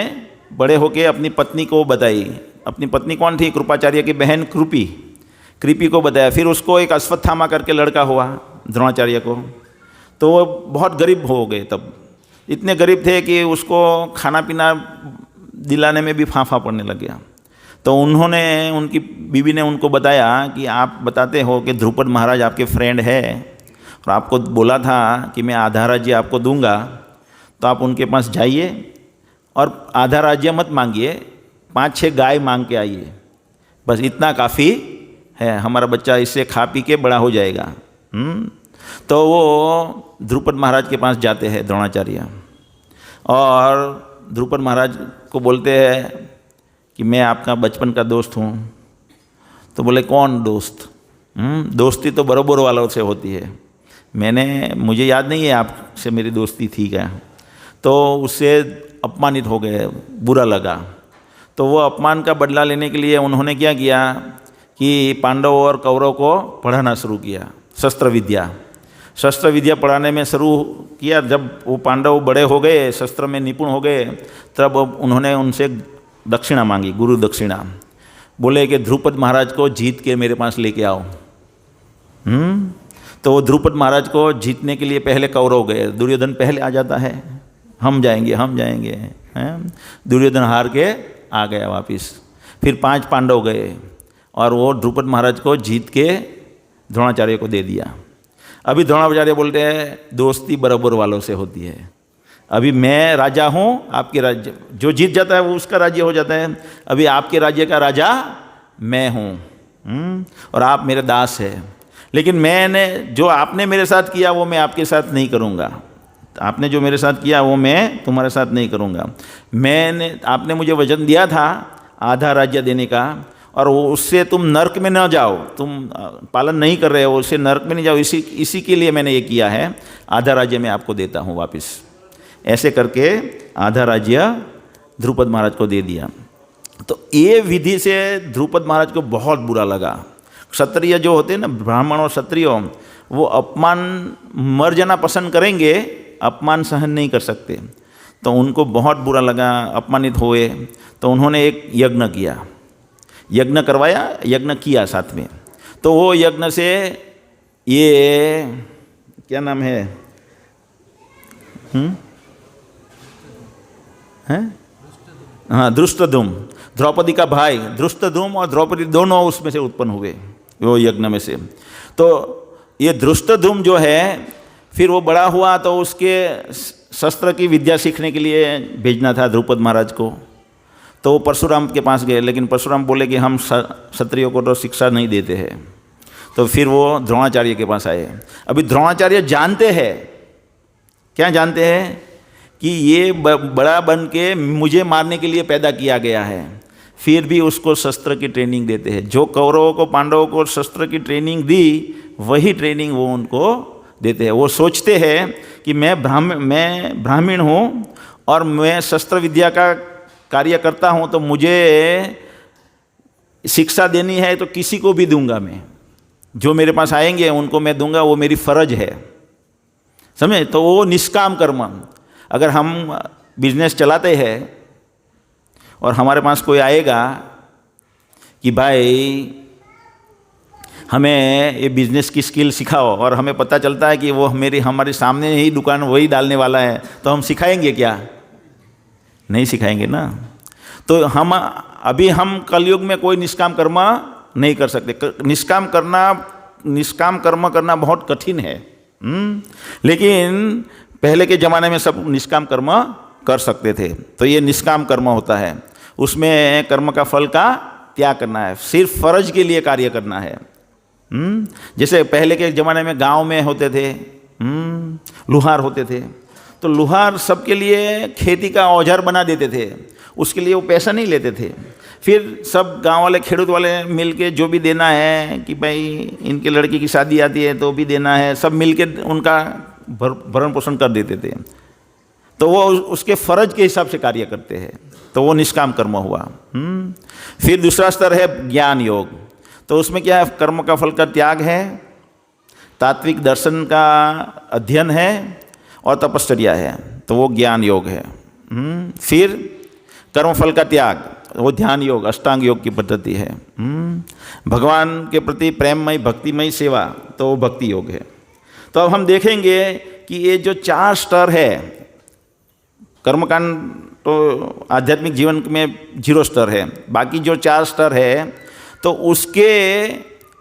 बड़े होके अपनी पत्नी को बताई। अपनी पत्नी कौन थी, कृपाचार्य की बहन कृपी को बताया। फिर उसको एक अश्वत्थामा करके लड़का हुआ द्रोणाचार्य को। तो वो बहुत गरीब हो गए, तब इतने गरीब थे कि उसको खाना पीना दिलाने में भी फांफा पड़ने लग गया। तो उनकी बीवी ने उनको बताया कि आप बताते हो कि द्रौपद महाराज आपके फ्रेंड है और आपको बोला था कि मैं आधा राज्य आपको दूंगा, तो आप उनके पास जाइए और आधा राज्य मत मांगिए, 5-6 गाय मांग के आइए, बस इतना काफ़ी है, हमारा बच्चा इससे खा पी के बड़ा हो जाएगा। तो वो द्रौपद महाराज के पास जाते हैं द्रोणाचार्य, और द्रौपद महाराज को बोलते हैं कि मैं आपका बचपन का दोस्त हूँ। तो बोले कौन दोस्त, दोस्ती तो बरोबर वालों से होती है, मुझे याद नहीं है आपसे मेरी दोस्ती थी क्या। तो उससे अपमानित हो गए, बुरा लगा। तो वो अपमान का बदला लेने के लिए उन्होंने क्या किया कि पांडव और कौरव को पढ़ाना शुरू किया, शस्त्र विद्या पढ़ाने में शुरू किया। जब वो पांडव बड़े हो गए, शस्त्र में निपुण हो गए, तब उन्होंने उनसे दक्षिणा मांगी, गुरु दक्षिणा। बोले कि द्रौपद महाराज को जीत के मेरे पास लेके आओ। तो वो द्रौपद महाराज को जीतने के लिए पहले कौरव गए, दुर्योधन पहले आ जाता है, हम जाएंगे हैं। दुर्योधन हार के आ गया वापिस। फिर 5 पांडव गए और वो द्रौपद महाराज को जीत के द्रोणाचार्य को दे दिया। अभी द्रोणाचार्य बोलते हैं दोस्ती बराबर वालों से होती है। अभी मैं राजा हूँ, आपके राज्य जो जीत जाता है वो उसका राज्य हो जाता है। अभी आपके राज्य का राजा मैं हूँ और आप मेरे दास हैं। लेकिन मैंने जो आपने मेरे साथ किया वो मैं आपके साथ नहीं करूँगा, आपने जो मेरे साथ किया वो मैं तुम्हारे साथ नहीं करूँगा। आपने मुझे वचन दिया था आधा राज्य देने का, और वो उससे तुम नरक में न जाओ, तुम पालन नहीं कर रहे हो, उससे नरक में नहीं जाओ, इसी के लिए मैंने ये किया है। आधा राज्य मैं आपको देता हूँ वापस। ऐसे करके आधा राज्य द्रौपद महाराज को दे दिया। तो ये विधि से द्रौपद महाराज को बहुत बुरा लगा। क्षत्रिय जो होते हैं ना, ब्राह्मण और क्षत्रिय, वो अपमान मर जाना पसंद करेंगे, अपमान सहन नहीं कर सकते। तो उनको बहुत बुरा लगा, अपमानित हुए। तो उन्होंने एक यज्ञ करवाया, यज्ञ किया साथ में। तो वो यज्ञ से ये क्या नाम है, हाँ, धृष्टद्युम्न, द्रौपदी का भाई धृष्टद्युम्न और द्रौपदी दोनों उसमें से उत्पन्न हुए वो यज्ञ में से। तो ये धृष्टद्युम्न जो है फिर वो बड़ा हुआ तो उसके शस्त्र की विद्या सीखने के लिए भेजना था द्रौपद महाराज को। तो वो परशुराम के पास गए, लेकिन परशुराम बोले कि हम क्षत्रियों को तो शिक्षा नहीं देते हैं। तो फिर वो द्रोणाचार्य के पास आए। अभी द्रोणाचार्य जानते हैं, क्या जानते हैं कि ये बड़ा बन के मुझे मारने के लिए पैदा किया गया है, फिर भी उसको शस्त्र की ट्रेनिंग देते हैं। जो कौरवों को पांडवों को शस्त्र की ट्रेनिंग दी वही ट्रेनिंग वो उनको देते हैं। वो सोचते हैं कि मैं ब्राह्मण हूँ और मैं शस्त्र विद्या का कार्य करता हूँ, तो मुझे शिक्षा देनी है तो किसी को भी दूंगा मैं, जो मेरे पास आएंगे उनको मैं दूंगा, वो मेरी फर्ज है, समझे। तो वो निष्काम कर्म। अगर हम बिजनेस चलाते हैं और हमारे पास कोई आएगा कि भाई हमें ये बिज़नेस की स्किल सिखाओ और हमें पता चलता है कि वो हमारे सामने ही दुकान वही डालने वाला है, तो हम सिखाएंगे क्या? नहीं सिखाएंगे ना। तो हम कलयुग में कोई निष्काम कर्म नहीं कर सकते। निष्काम कर्म करना बहुत कठिन है। लेकिन पहले के ज़माने में सब निष्काम कर्म कर सकते थे। तो ये निष्काम कर्म होता है, उसमें कर्म का फल का त्याग करना है, सिर्फ फर्ज के लिए कार्य करना है। जैसे पहले के ज़माने में गांव में होते थे लुहार होते थे, तो लुहार सबके लिए खेती का औजार बना देते थे, उसके लिए वो पैसा नहीं लेते थे। फिर सब गांव वाले खेड़ूत वाले मिल के जो भी देना है कि भाई इनके लड़की की शादी आती है तो भी देना है, सब मिल के उनका भरण पोषण कर देते थे। तो वो उसके फर्ज के हिसाब से कार्य करते हैं, तो वो निष्काम कर्म हुआ। फिर दूसरा स्तर है ज्ञान योग। तो उसमें क्या है? कर्म का फल का त्याग है, तात्विक दर्शन का अध्ययन है और तपश्चर्या है, तो वो ज्ञान योग है। फिर कर्म फल का त्याग, वो ध्यान योग, अष्टांग योग की पद्धति है। भगवान के प्रति प्रेममय भक्तिमय सेवा, तो वो भक्ति योग है। तो अब हम देखेंगे कि ये जो 4 स्तर है, कर्मकांड तो आध्यात्मिक जीवन में 0 स्तर है, बाकी जो 4 स्तर है तो उसके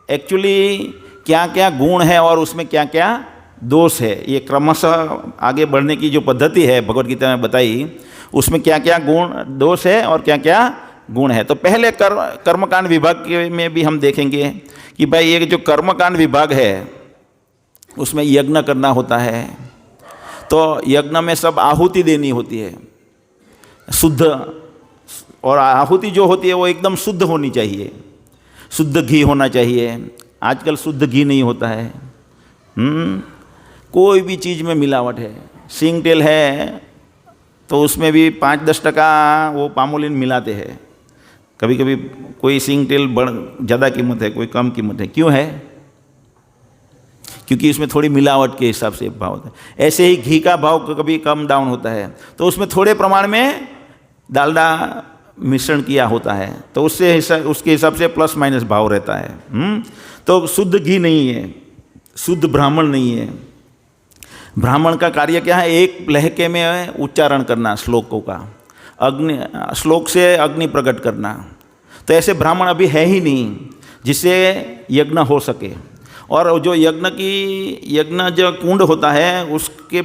एक्चुअली क्या क्या गुण है और उसमें क्या क्या दोष है, ये क्रमशः आगे बढ़ने की जो पद्धति है भगवद गीता में बताई, उसमें क्या क्या गुण दोष है और क्या क्या गुण है। तो पहले कर्मकांड विभाग में भी हम देखेंगे कि भाई ये जो कर्मकांड विभाग है उसमें यज्ञ करना होता है, तो यज्ञ में सब आहुति देनी होती है शुद्ध, और आहुति जो होती है वो एकदम शुद्ध होनी चाहिए, शुद्ध घी होना चाहिए। आजकल शुद्ध घी नहीं होता है, कोई भी चीज़ में मिलावट है। सींग तेल है तो उसमें भी 5-10% वो पामोलिन मिलाते हैं। कभी कभी कोई सींग तेल ज़्यादा कीमत है, कोई कम कीमत है। क्यों है? क्योंकि इसमें थोड़ी मिलावट के हिसाब से भाव होता है। ऐसे ही घी का भाव कभी कम डाउन होता है, तो उसमें थोड़े प्रमाण में डालडा मिश्रण किया होता है, तो उसके हिसाब से प्लस माइनस भाव रहता है। तो शुद्ध घी नहीं है, शुद्ध ब्राह्मण नहीं है। ब्राह्मण का कार्य क्या है? एक लहके में उच्चारण करना श्लोकों का, श्लोक से अग्नि प्रकट करना। तो ऐसे ब्राह्मण अभी है ही नहीं जिससे यज्ञ हो सके। और जो यज्ञ जो कुंड होता है उसके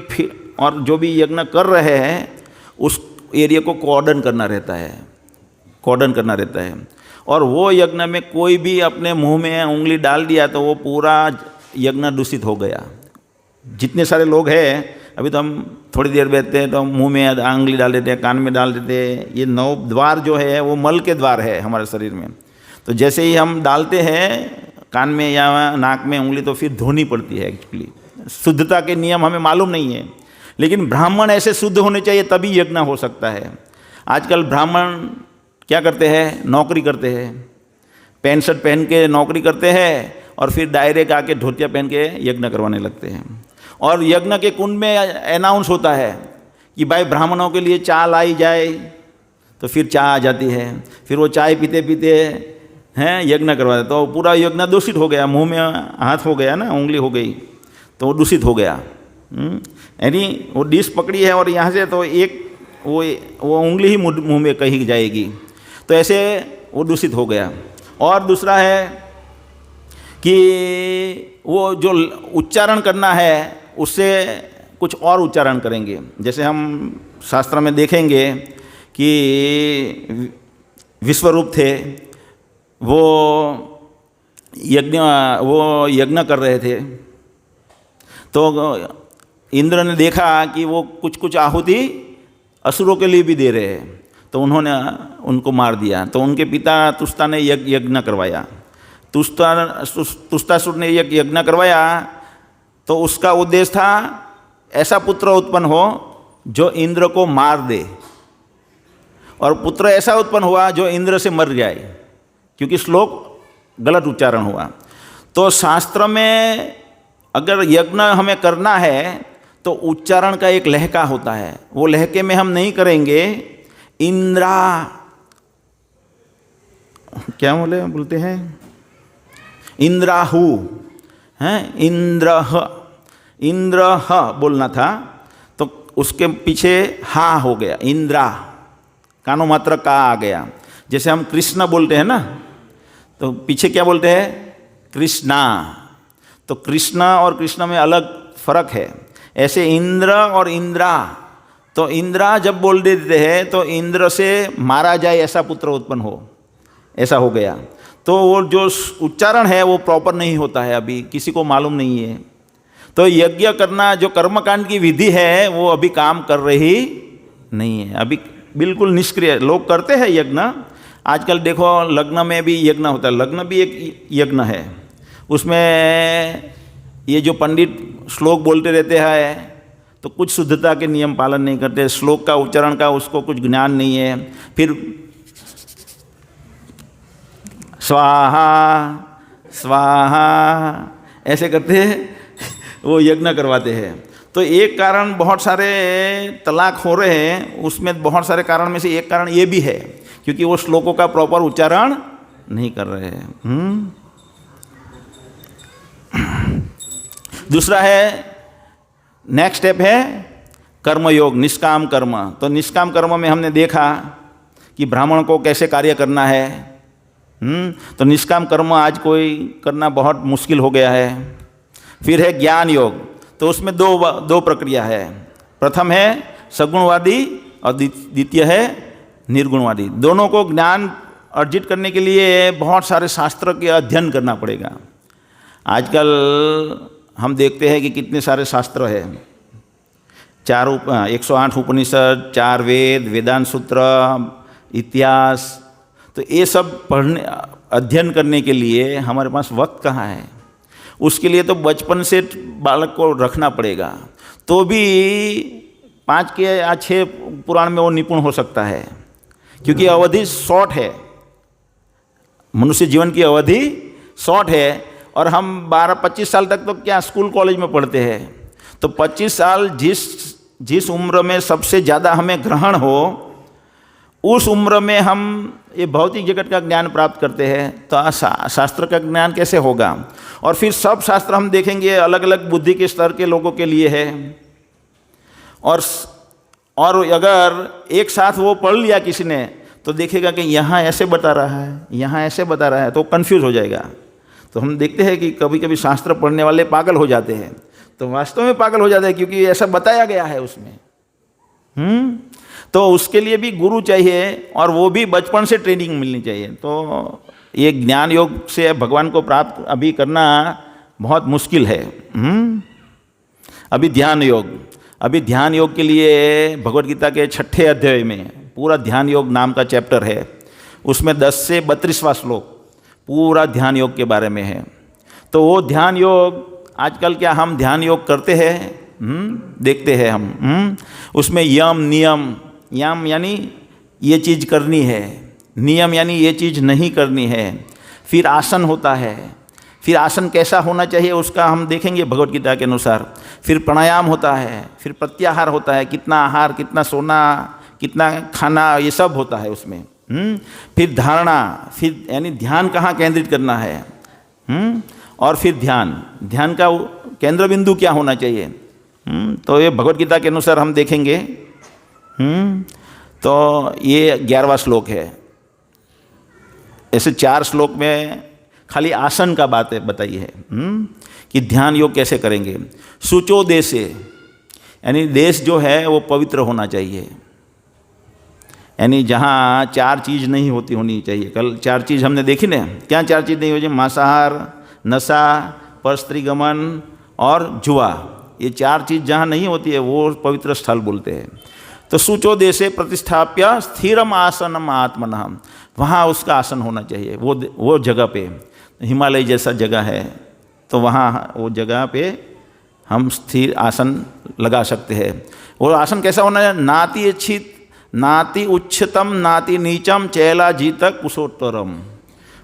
और जो भी यज्ञ कर रहे हैं उस एरिया को कॉर्डन करना रहता है। और वो यज्ञ में कोई भी अपने मुंह में उंगली डाल दिया तो वो पूरा यज्ञ दूषित हो गया। जितने सारे लोग हैं, अभी तो हम थोड़ी देर बैठते हैं तो मुंह में उंगली डाल देते हैं, कान में डाल देते हैं। ये 9 द्वार जो है वो मल के द्वार है हमारे शरीर में। तो जैसे ही हम डालते हैं कान में या नाक में उंगली तो फिर धोनी पड़ती है। एक्चुअली शुद्धता के नियम हमें मालूम नहीं है, लेकिन ब्राह्मण ऐसे शुद्ध होने चाहिए तभी यज्ञ हो सकता है। आजकल ब्राह्मण क्या करते हैं? नौकरी करते हैं, पैंट शर्ट पहन के नौकरी करते हैं और फिर डायरेक्ट आके धोतिया पहन के यज्ञ करवाने लगते हैं। और यज्ञ के कुंड में अनाउंस होता है कि भाई ब्राह्मणों के लिए चाय लाई जाए, तो फिर चाय आ जाती है। फिर वो चाय पीते पीते हैं यज्ञ करवाते, तो पूरा यज्ञ दूषित हो गया। मुंह में हाथ हो गया ना, उंगली हो गई तो वो दूषित हो गया। यानी वो डिश पकड़ी है और यहाँ से तो एक वो उंगली ही मुंह में कहीं जाएगी, तो ऐसे वो दूषित हो गया। और दूसरा है कि वो जो उच्चारण करना है उससे कुछ और उच्चारण करेंगे। जैसे हम शास्त्र में देखेंगे कि विश्वरूप थे, वो यज्ञ कर रहे थे, तो इंद्र ने देखा कि वो कुछ आहुति असुरों के लिए भी दे रहे हैं, तो उन्होंने उनको मार दिया। तो उनके पिता तुष्टा ने यज्ञ करवाया। तुष्टासुर ने यज्ञ करवाया, तो उसका उद्देश्य था ऐसा पुत्र उत्पन्न हो जो इंद्र को मार दे, और पुत्र ऐसा उत्पन्न हुआ जो इंद्र से मर जाए, क्योंकि श्लोक गलत उच्चारण हुआ। तो शास्त्र में अगर यज्ञ हमें करना है तो उच्चारण का एक लहका होता है, वो लहके में हम नहीं करेंगे। इंद्रा क्या बोलते हैं? इंद्राहु हैं, इंद्रह बोलना था, तो उसके पीछे हा हो गया, इंद्रा, कानो मात्र का आ गया। जैसे हम कृष्ण बोलते हैं ना, तो पीछे क्या बोलते हैं, कृष्णा। तो कृष्ण और कृष्ण में अलग फर्क है। ऐसे इंद्र और इंद्रा, तो इंद्रा जब बोल देते हैं तो इंद्र से मारा जाए ऐसा पुत्र उत्पन्न हो, ऐसा हो गया। तो वो जो उच्चारण है वो प्रॉपर नहीं होता है, अभी किसी को मालूम नहीं है। तो यज्ञ करना, जो कर्मकांड की विधि है, वो अभी काम कर रही नहीं है, अभी बिल्कुल निष्क्रिय। लोग करते हैं यज्ञ, आजकल देखो लग्न में भी यज्ञ होता है, लग्न भी एक यज्ञ है। उसमें ये जो पंडित श्लोक बोलते रहते हैं, तो कुछ शुद्धता के नियम पालन नहीं करते, श्लोक का उच्चारण का उसको कुछ ज्ञान नहीं है। फिर स्वाहा स्वाहा ऐसे करते हैं, वो यज्ञ करवाते हैं। तो एक कारण, बहुत सारे तलाक हो रहे हैं, उसमें बहुत सारे कारण में से एक कारण ये भी है, क्योंकि वो श्लोकों का प्रॉपर उच्चारण नहीं कर रहे हैं। दूसरा है, नेक्स्ट स्टेप है कर्मयोग, निष्काम कर्म। तो निष्काम कर्म में हमने देखा कि ब्राह्मण को कैसे कार्य करना है। तो निष्काम कर्म आज कोई करना बहुत मुश्किल हो गया है। फिर है ज्ञान योग, तो उसमें दो प्रक्रिया है। प्रथम है सगुणवादी और द्वितीय है निर्गुणवादी। दोनों को ज्ञान अर्जित करने के लिए बहुत सारे शास्त्र के अध्ययन करना पड़ेगा। आजकल हम देखते हैं कि कितने सारे शास्त्र हैं, 108 उपनिषद, 4 वेद, वेदांत सूत्र, इतिहास। तो ये सब पढ़ने, अध्ययन करने के लिए हमारे पास वक्त कहाँ है। उसके लिए तो बचपन से बालक को रखना पड़ेगा, तो भी 5 के या 6 पुराण में वो निपुण हो सकता है, क्योंकि अवधि शॉर्ट है, मनुष्य जीवन की अवधि शॉर्ट है। और हम 12-25 साल तक तो क्या स्कूल कॉलेज में पढ़ते हैं। तो 25 साल जिस उम्र में सबसे ज़्यादा हमें ग्रहण हो, उस उम्र में हम ये भौतिक जगत का ज्ञान प्राप्त करते हैं, तो शास्त्र का ज्ञान कैसे होगा। और फिर सब शास्त्र हम देखेंगे अलग अलग बुद्धि के स्तर के लोगों के लिए है। और अगर एक साथ वो पढ़ लिया किसी ने, तो देखेगा कि यहाँ ऐसे बता रहा है, यहाँ ऐसे बता रहा है, तो कंफ्यूज हो जाएगा। तो हम देखते हैं कि कभी कभी शास्त्र पढ़ने वाले पागल हो जाते हैं, तो वास्तव में पागल हो जाते हैं, क्योंकि ऐसा बताया गया है उसमें। तो उसके लिए भी गुरु चाहिए, और वो भी बचपन से ट्रेनिंग मिलनी चाहिए। तो ये ज्ञान योग से भगवान को प्राप्त अभी करना बहुत मुश्किल है। अभी ध्यान योग के लिए भगवद गीता के 6ठे अध्याय में पूरा ध्यान योग नाम का चैप्टर है। उसमें 10 से 32वां श्लोक पूरा ध्यान योग के बारे में है। तो वो ध्यान योग, आजकल क्या हम ध्यान योग करते हैं, देखते हैं हम। उसमें यम नियम, यम यानी ये चीज़ करनी है, नियम यानी ये चीज़ नहीं करनी है। फिर आसन होता है, फिर आसन कैसा होना चाहिए उसका हम देखेंगे भगवद गीता के अनुसार। फिर प्राणायाम होता है, फिर प्रत्याहार होता है, कितना आहार, कितना सोना, कितना खाना, ये सब होता है उसमें। फिर धारणा, फिर यानी ध्यान कहाँ केंद्रित करना है। और फिर ध्यान का केंद्र बिंदु क्या होना चाहिए। तो ये भगवद गीता के अनुसार हम देखेंगे। तो ये 11वां श्लोक है। ऐसे 4 श्लोक में खाली आसन का बात बताई है कि ध्यान योग कैसे करेंगे। शुचो देशे, यानी देश जो है वो पवित्र होना चाहिए, यानी जहाँ 4 चीज़ नहीं होनी चाहिए। कल 4 चीज़ हमने देखी ना, क्या 4 चीज़ नहीं होनी, मांसाहार, नशा, परस्त्रीगमन और जुआ। ये 4 चीज़ जहाँ नहीं होती है वो पवित्र स्थल बोलते हैं। तो शुचो देशे प्रतिष्ठाप्य स्थिरम आसनम आत्मनः, वहाँ उसका आसन होना चाहिए। वो जगह पे, हिमालय जैसा जगह है, तो वहाँ वो जगह पे हम स्थिर आसन लगा सकते हैं। वो आसन कैसा होना चाहिए, नाति इच्छित, नाति उच्चतम, नाति नीचम, चैला जीतक कुशोत्तरम।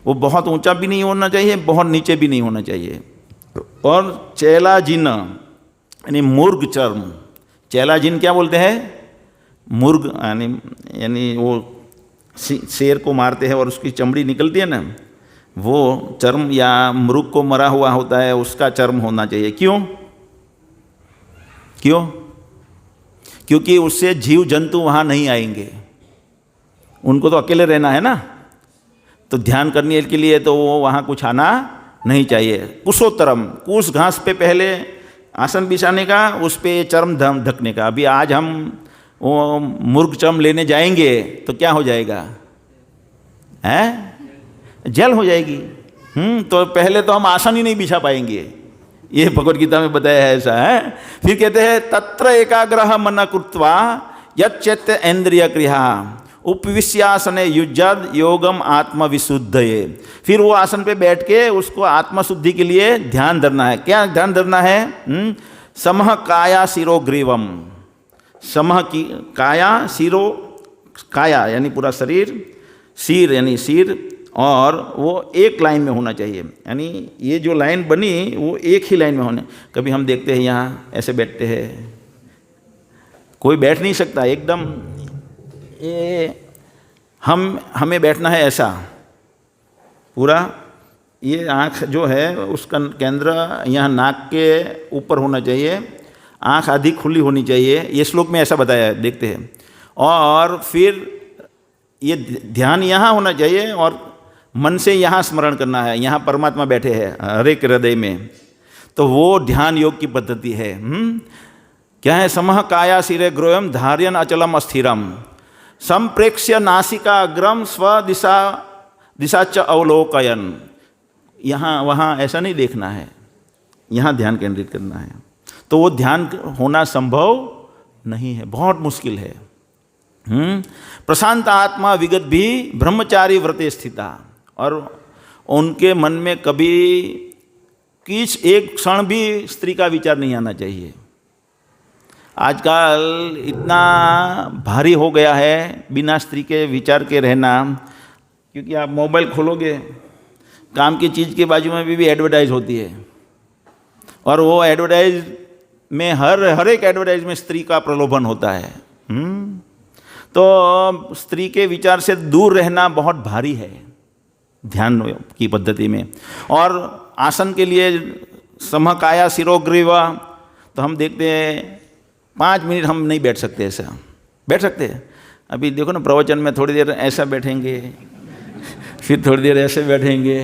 वो बहुत ऊंचा भी नहीं होना चाहिए, बहुत नीचे भी नहीं होना चाहिए। और चैला जिन यानी मुर्ग चर्म। चैला जिन क्या बोलते हैं, मुर्ग यानी वो शेर को मारते हैं और उसकी चमड़ी निकलती है ना, वो चर्म या मृग को मरा हुआ होता है उसका चर्म होना चाहिए। क्यों? क्यों? क्योंकि उससे जीव जंतु वहाँ नहीं आएंगे, उनको तो अकेले रहना है ना, तो ध्यान करने के लिए तो वो वहाँ कुछ आना नहीं चाहिए। कुशोत्तरम, कुश घास पे पहले आसन बिछाने का, उस पे चर्म ढकने का। अभी आज हम वो मुर्ग चर्म लेने जाएंगे तो क्या हो जाएगा? हैं? जल हो जाएगी। तो पहले तो हम आसन ही नहीं बिछा पाएंगे, ये भगवद गीता में बताया है ऐसा है। फिर कहते हैं तत्र एकाग्रह मन कृत्वा यच्चेत इंद्रिय क्रिया उपविश्यासने युज्यद योगम आत्मविशुद्धये। फिर वो आसन पे बैठ के उसको आत्मशुद्धि के लिए ध्यान धरना है। क्या ध्यान धरना है? समह काया शिरो ग्रीवम। समह की काया, शिरो काया यानी पूरा शरीर, सिर यानी सिर, और वो एक लाइन में होना चाहिए। यानी ये जो लाइन बनी वो एक ही लाइन में होने। कभी हम देखते हैं यहाँ ऐसे बैठते हैं, कोई बैठ नहीं सकता एकदम, ये हमें बैठना है ऐसा पूरा। ये आँख जो है उसका केंद्र यहाँ नाक के ऊपर होना चाहिए, आँख आधी खुली होनी चाहिए। ये श्लोक में ऐसा बताया है, देखते हैं। और फिर ये ध्यान यहाँ होना चाहिए और मन से यहाँ स्मरण करना है, यहाँ परमात्मा बैठे हैं हर एक हृदय में। तो वो ध्यान योग की पद्धति है। क्या है? समह काया शिरे ग्रोयम धार्यन अचलम अस्थिरम संप्रेक्ष्य नासिका अग्रम स्वदिशा दिशाच अवलोकयन। यहाँ वहाँ ऐसा नहीं देखना है, यहाँ ध्यान केंद्रित करना है। तो वो ध्यान होना संभव नहीं है, बहुत मुश्किल है। प्रशांत आत्मा विगत भी ब्रह्मचारी व्रते स्थिता। और उनके मन में कभी किस एक क्षण भी स्त्री का विचार नहीं आना चाहिए। आजकल इतना भारी हो गया है बिना स्त्री के विचार के रहना, क्योंकि आप मोबाइल खोलोगे, काम की चीज़ के बाजू में भी एडवर्टाइज होती है, और वो एडवर्टाइज में हर एक एडवर्टाइज में स्त्री का प्रलोभन होता है। तो स्त्री के विचार से दूर रहना बहुत भारी है ध्यान की पद्धति में। और आसन के लिए समकाया शिरोग्रीवा, तो हम देखते हैं 5 मिनट हम नहीं बैठ सकते, ऐसा बैठ सकते हैं। अभी देखो ना प्रवचन में थोड़ी देर ऐसा बैठेंगे, फिर थोड़ी देर ऐसे बैठेंगे,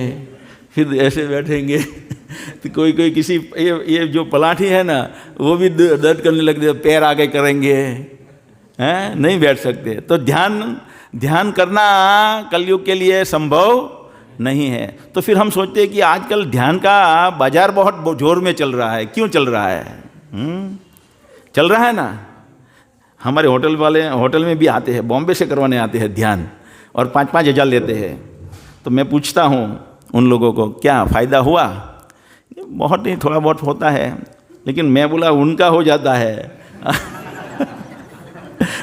फिर ऐसे बैठेंगे। तो कोई किसी ये जो पलाठी है ना वो भी दर्द करने लगते हैं, पैर आगे करेंगे, हैं, नहीं बैठ सकते। तो ध्यान करना कलयुग के लिए संभव नहीं है। तो फिर हम सोचते हैं कि आजकल ध्यान का बाजार बहुत जोर में चल रहा है। क्यों चल रहा है? चल रहा है ना। हमारे होटल में भी आते हैं, बॉम्बे से करवाने आते हैं ध्यान, और 5-5 हज़ार लेते हैं। तो मैं पूछता हूँ उन लोगों को, क्या फ़ायदा हुआ? बहुत नहीं, थोड़ा बहुत होता है। लेकिन मैं बोला उनका हो जाता है।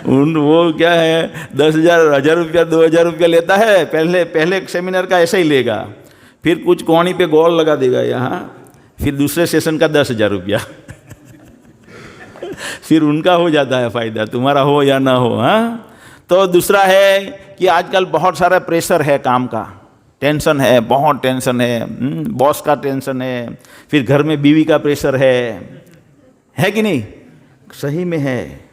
वो क्या है 10,000, 1,000 रुपया, 2,000 रुपया लेता है। पहले सेमिनार का ऐसा ही लेगा, फिर कुछ कोहनी पे गोल लगा देगा यहाँ, फिर दूसरे सेशन का 10,000 रुपया। फिर उनका हो जाता है फ़ायदा, तुम्हारा हो या ना हो। हाँ। तो दूसरा है कि आजकल बहुत सारा प्रेशर है, काम का टेंशन है, बहुत टेंशन है, बॉस का टेंशन है, फिर घर में बीवी का प्रेशर है कि नहीं? सही में है।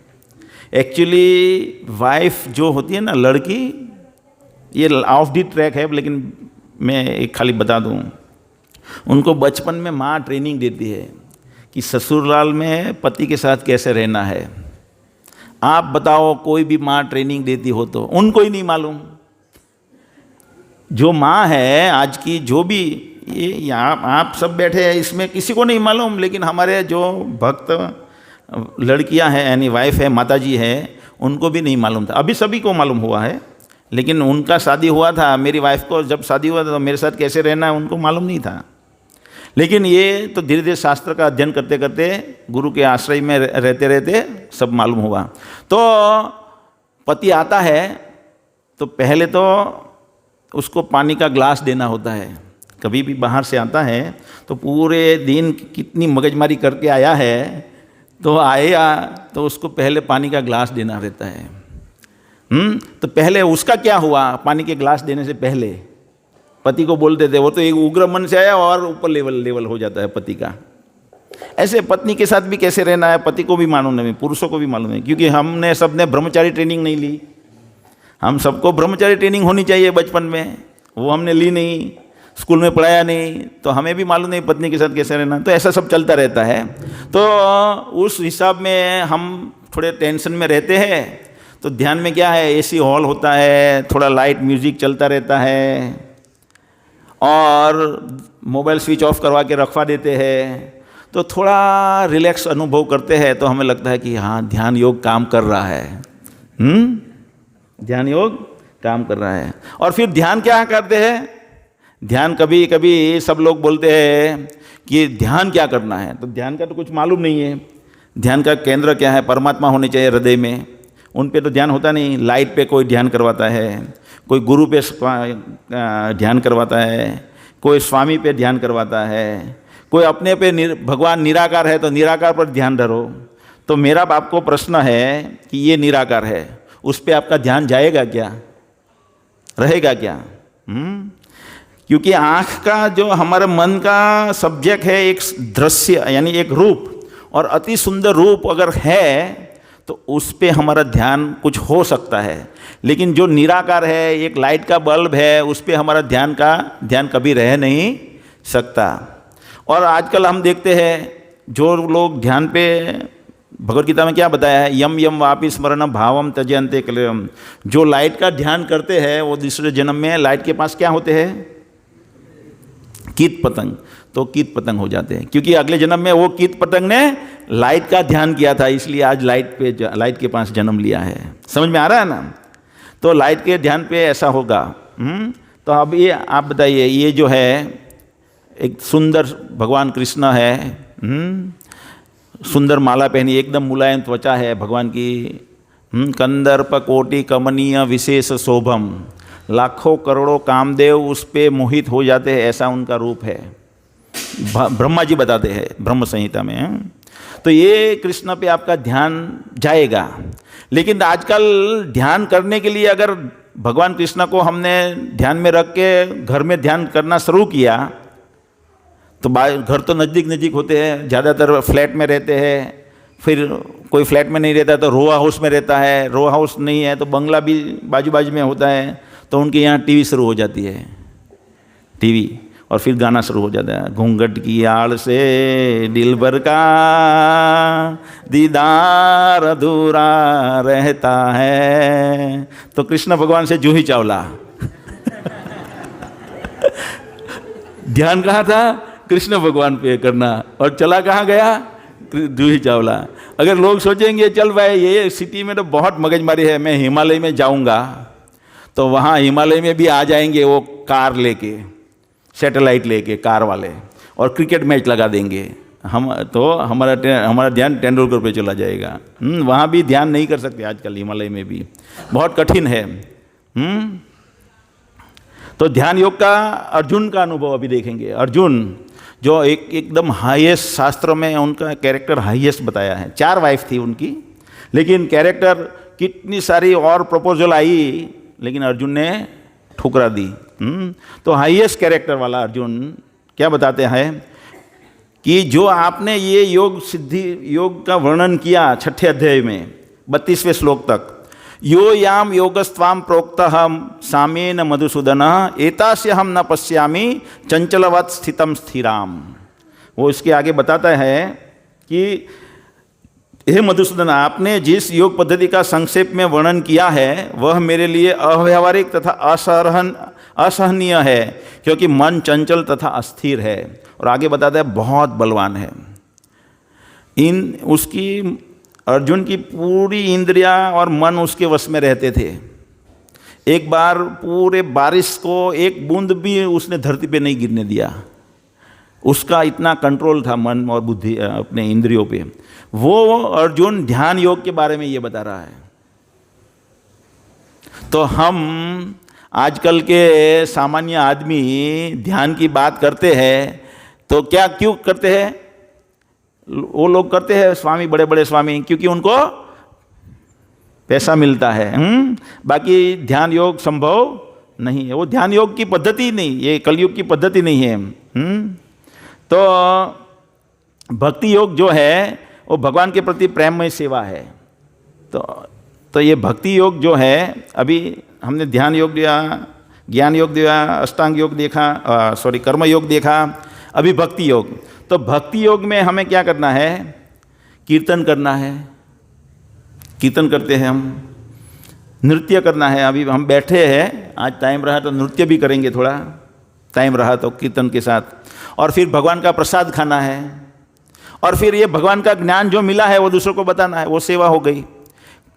एक्चुअली वाइफ जो होती है ना, लड़की, ये ऑफ द ट्रैक है, लेकिन मैं एक खाली बता दूं, उनको बचपन में माँ ट्रेनिंग देती है कि ससुराल में पति के साथ कैसे रहना है। आप बताओ, कोई भी माँ ट्रेनिंग देती हो तो उनको ही नहीं मालूम। जो माँ है आज की, जो भी ये आप सब बैठे हैं, इसमें किसी को नहीं मालूम। लेकिन हमारे जो भक्त लड़कियां हैं, यानी वाइफ है, माताजी है, उनको भी नहीं मालूम था। अभी सभी को मालूम हुआ है, लेकिन उनका शादी हुआ था, मेरी वाइफ को जब शादी हुआ था तो मेरे साथ कैसे रहना है उनको मालूम नहीं था। लेकिन ये तो धीरे धीरे शास्त्र का अध्ययन करते करते, गुरु के आश्रय में रहते रहते सब मालूम हुआ। तो पति आता है तो पहले तो उसको पानी का ग्लास देना होता है। कभी भी बाहर से आता है तो पूरे दिन कितनी मगजमारी करके आया है, तो आया तो उसको पहले पानी का ग्लास देना रहता है। तो पहले उसका क्या हुआ? पानी के ग्लास देने से पहले पति को बोलते थे, वो तो एक उग्र मन से आया और ऊपर लेवल हो जाता है पति का। ऐसे पत्नी के साथ भी कैसे रहना है, पति को भी मालूम नहीं, पुरुषों को भी मालूम नहीं, क्योंकि हमने सबने ब्रह्मचारी ट्रेनिंग नहीं ली। हम सबको ब्रह्मचारी ट्रेनिंग होनी चाहिए बचपन में, वो हमने ली नहीं, स्कूल में पढ़ाया नहीं, तो हमें भी मालूम नहीं पत्नी के साथ कैसे रहना। तो ऐसा सब चलता रहता है। तो उस हिसाब में हम थोड़े टेंशन में रहते हैं। तो ध्यान में क्या है, एसी हॉल होता है, थोड़ा लाइट म्यूजिक चलता रहता है, और मोबाइल स्विच ऑफ करवा के रखवा देते हैं, तो थोड़ा रिलैक्स अनुभव करते हैं। तो हमें लगता है कि हाँ, ध्यान योग काम कर रहा है। ध्यान योग काम कर रहा है। और फिर ध्यान क्या करते हैं, ध्यान कभी कभी सब लोग बोलते हैं कि ध्यान क्या करना है, तो ध्यान का तो कुछ मालूम नहीं है। ध्यान का केंद्र क्या है, परमात्मा होने चाहिए हृदय में, उन पे तो ध्यान होता नहीं। लाइट पे कोई ध्यान करवाता है, कोई गुरु पे ध्यान करवाता है, कोई स्वामी पे ध्यान करवाता है, कोई अपने पे भगवान निराकार है तो निराकार पर ध्यान धरो। तो मेरा आपको प्रश्न है कि ये निराकार है, उस पे आपका ध्यान जाएगा क्या, रहेगा क्या? क्योंकि आँख का जो हमारे मन का सब्जेक्ट है, एक दृश्य यानी एक रूप, और अति सुंदर रूप अगर है तो उस पे हमारा ध्यान कुछ हो सकता है। लेकिन जो निराकार है, एक लाइट का बल्ब है, उस पे हमारा ध्यान कभी रह नहीं सकता। और आजकल हम देखते हैं जो लोग ध्यान पे, भगवद गीता में क्या बताया है, यम यम वापि स्मरण भावम त्यजन्ते कलेवरम। जो लाइट का ध्यान करते हैं वो दूसरे जन्म में लाइट के पास क्या होते हैं, कीट पतंग। तो कीट पतंग हो जाते हैं, क्योंकि अगले जन्म में वो कीट पतंग ने लाइट का ध्यान किया था, इसलिए आज लाइट के पास जन्म लिया है। समझ में आ रहा है ना? तो लाइट के ध्यान पे ऐसा होगा। तो अब ये आप बताइए, ये जो है एक सुंदर भगवान कृष्ण है, सुंदर माला पहनी, एकदम मुलायम त्वचा है भगवान की, कंदर्प कोटि कमनीय विशेष शोभम, लाखों करोड़ों कामदेव उस पे मोहित हो जाते हैं, ऐसा उनका रूप है। ब्रह्मा जी बताते हैं ब्रह्म संहिता में। तो ये कृष्ण पे आपका ध्यान जाएगा। लेकिन आजकल ध्यान करने के लिए अगर भगवान कृष्ण को हमने ध्यान में रख के घर में ध्यान करना शुरू किया, तो घर तो नज़दीक होते हैं, ज़्यादातर फ्लैट में रहते हैं, फिर कोई फ्लैट में नहीं रहता तो रो हाउस में रहता है, रो हाउस नहीं है तो बंगला भी बाजू बाजू में होता है, तो उनके यहाँ टीवी शुरू हो जाती है, टीवी, और फिर गाना शुरू हो जाता है, घूंघट की आड़ से दिलबर का दीदार अधूरा रहता है। तो कृष्ण भगवान से जूही चावला ध्यान कहाँ था, कृष्ण भगवान पे करना, और चला कहाँ गया, जूही चावला। अगर लोग सोचेंगे चल भाई ये सिटी में तो बहुत मगजमारी है, मैं हिमालय में जाऊंगा, तो वहाँ हिमालय में भी आ जाएंगे वो कार लेके, सैटेलाइट लेके कार वाले, और क्रिकेट मैच लगा देंगे। हमारा ध्यान तेंदुलकर पे चला जाएगा। वहाँ भी ध्यान नहीं कर सकते आजकल, हिमालय में भी बहुत कठिन है। तो ध्यान योग का अर्जुन का अनुभव अभी देखेंगे। अर्जुन जो एकदम हाईएस्ट, शास्त्र में उनका कैरेक्टर हाईएस्ट बताया है। 4 वाइफ थी उनकी, लेकिन कैरेक्टर कितनी सारी और प्रपोजल आई, लेकिन अर्जुन ने ठुकरा दी। तो हाईएस्ट कैरेक्टर वाला अर्जुन क्या बताते हैं कि जो आपने ये योग सिद्धि योग का वर्णन किया 6ठे अध्याय में 32वें श्लोक तक, यो याम योगस्त्वाम प्रोक्तः सामेन मधुसूदन एतास्य हम न पश्यामि चंचलवत् स्थितम स्थिराम। वो इसके आगे बताता है कि हे मधुसूदन, आपने जिस योग पद्धति का संक्षेप में वर्णन किया है वह मेरे लिए अव्यावहारिक तथा असहनीय है, क्योंकि मन चंचल तथा अस्थिर है। और आगे बताता है बहुत बलवान है। उसकी अर्जुन की पूरी इंद्रियां और मन उसके वश में रहते थे। एक बार पूरे बारिश को एक बूंद भी उसने धरती पे नहीं गिरने दिया, उसका इतना कंट्रोल था मन और बुद्धि अपने इंद्रियों पे। वो अर्जुन ध्यान योग के बारे में ये बता रहा है। तो हम आजकल के सामान्य आदमी ध्यान की बात करते हैं तो क्यों करते हैं? वो लोग करते हैं स्वामी, बड़े बड़े स्वामी, क्योंकि उनको पैसा मिलता है। बाकी ध्यान योग संभव नहीं है, वो ध्यान योग की पद्धति नहीं, ये कलयुग की पद्धति नहीं है। तो भक्ति योग जो है वो भगवान के प्रति प्रेममय सेवा है। तो ये भक्ति योग जो है, अभी हमने ध्यान योग दिया, ज्ञान योग दिया, अष्टांग योग देखा, कर्म योग देखा, अभी भक्ति योग। तो भक्ति योग में हमें क्या करना है? कीर्तन करना है, कीर्तन करते हैं हम, नृत्य करना है। अभी हम बैठे हैं, आज टाइम रहा तो नृत्य भी करेंगे, थोड़ा टाइम रहा तो कीर्तन के साथ। और फिर भगवान का प्रसाद खाना है, और फिर ये भगवान का ज्ञान जो मिला है वो दूसरों को बताना है, वो सेवा हो गई।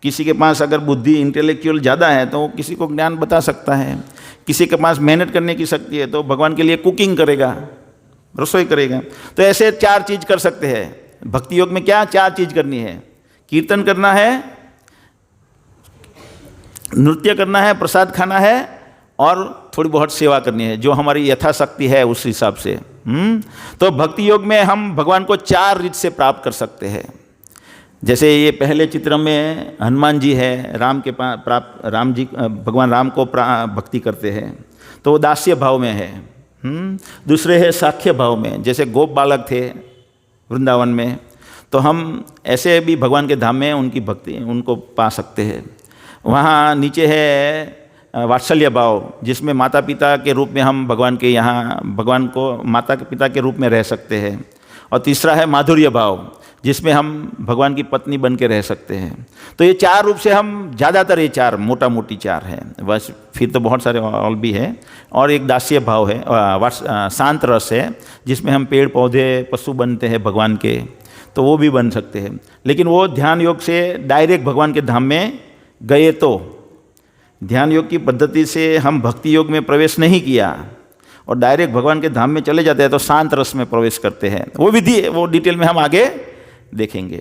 किसी के पास अगर बुद्धि इंटेलेक्चुअल ज़्यादा है तो वो किसी को ज्ञान बता सकता है, किसी के पास मेहनत करने की शक्ति है तो भगवान के लिए कुकिंग करेगा, रसोई करेगा। तो ऐसे 4 चीज़ कर सकते हैं भक्ति योग में। क्या 4 चीज़ करनी है? कीर्तन करना है, नृत्य करना है, प्रसाद खाना है, और थोड़ी बहुत सेवा करनी है, जो हमारी यथाशक्ति है उस हिसाब से। तो भक्ति योग में हम भगवान को 4 रीत से प्राप्त कर सकते हैं। जैसे ये पहले चित्र में हनुमान जी है, राम के प्राप्त, राम जी भगवान राम को भक्ति करते हैं तो वो दास्य भाव में है। दूसरे है साख्य भाव में, जैसे गोप बालक थे वृंदावन में, तो हम ऐसे भी भगवान के धाम में उनकी भक्ति उनको पा सकते हैं। वहाँ नीचे है वात्सल्य भाव, जिसमें माता पिता के रूप में हम भगवान के यहाँ भगवान को माता पिता के रूप में रह सकते हैं। और तीसरा है माधुर्य भाव, जिसमें हम भगवान की पत्नी बन के रह सकते हैं। तो ये 4 रूप से हम, ज़्यादातर ये 4 मोटा मोटी 4 हैं, बस फिर तो बहुत सारे और भी है। और एक दास्य भाव है, शांत रस है, जिसमें हम पेड़ पौधे पशु बनते हैं भगवान के, तो वो भी बन सकते हैं। लेकिन वो ध्यान योग से डायरेक्ट भगवान के धाम में गए, तो ध्यान योग की पद्धति से हम भक्ति योग में प्रवेश नहीं किया और डायरेक्ट भगवान के धाम में चले जाते हैं तो शांत रस में प्रवेश करते हैं। वो विधि, वो डिटेल में हम आगे देखेंगे।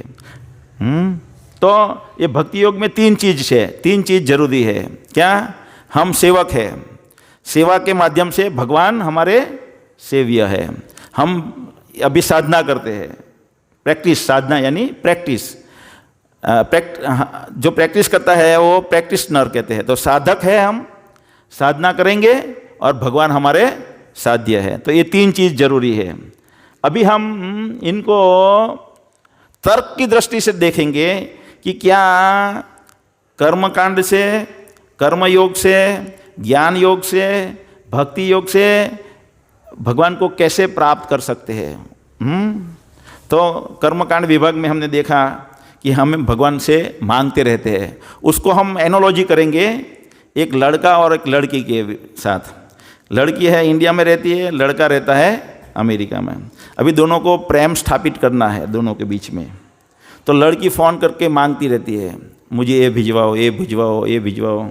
तो ये भक्ति योग में 3 चीज़ है, 3 चीज़ जरूरी है। क्या? हम सेवक है, सेवा के माध्यम से भगवान हमारे सेव्य है। हम अभी साधना करते हैं, प्रैक्टिस, साधना यानी प्रैक्टिस। जो प्रैक्टिस करता है वो प्रैक्टिशनर कहते हैं। तो साधक है, हम साधना करेंगे और भगवान हमारे साध्य है। तो ये 3 चीज़ जरूरी है। अभी हम इनको तर्क की दृष्टि से देखेंगे कि क्या कर्मकांड से, कर्मयोग से, ज्ञान योग से, भक्ति योग से भगवान को कैसे प्राप्त कर सकते हैं। तो कर्मकांड विभाग में हमने देखा कि हम भगवान से मांगते रहते हैं। उसको हम एनोलॉजी करेंगे एक लड़का और एक लड़की के साथ। लड़की है इंडिया में रहती है, लड़का रहता है अमेरिका में। अभी दोनों को प्रेम स्थापित करना है दोनों के बीच में। तो लड़की फ़ोन करके मांगती रहती है, मुझे ये भिजवाओ, ये भिजवाओ, ये भिजवाओ।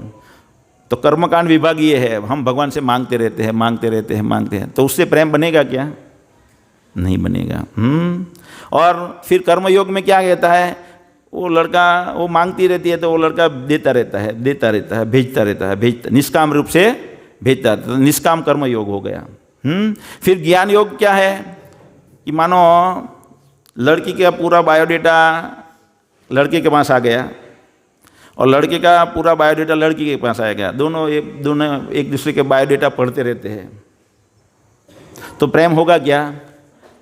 तो कर्मकांड विभाग ये है, हम भगवान से मांगते रहते हैं, मांगते रहते हैं, मांगते हैं। तो उससे प्रेम बनेगा क्या? नहीं बनेगा। और फिर कर्मयोग में क्या कहता है? वो लड़का, वो मांगती रहती है तो वो लड़का देता रहता है, देता रहता है, भेजता रहता है, भेजता, निष्काम रूप से भेजता रहता है। तो निष्काम कर्म योग हो गया। फिर ज्ञान योग क्या है कि मानो लड़की का पूरा बायोडेटा लड़के के पास आ गया और लड़के का पूरा बायोडेटा लड़की के पास आ गया। दोनों एक दूसरे के बायोडेटा पढ़ते रहते हैं, तो प्रेम होगा क्या?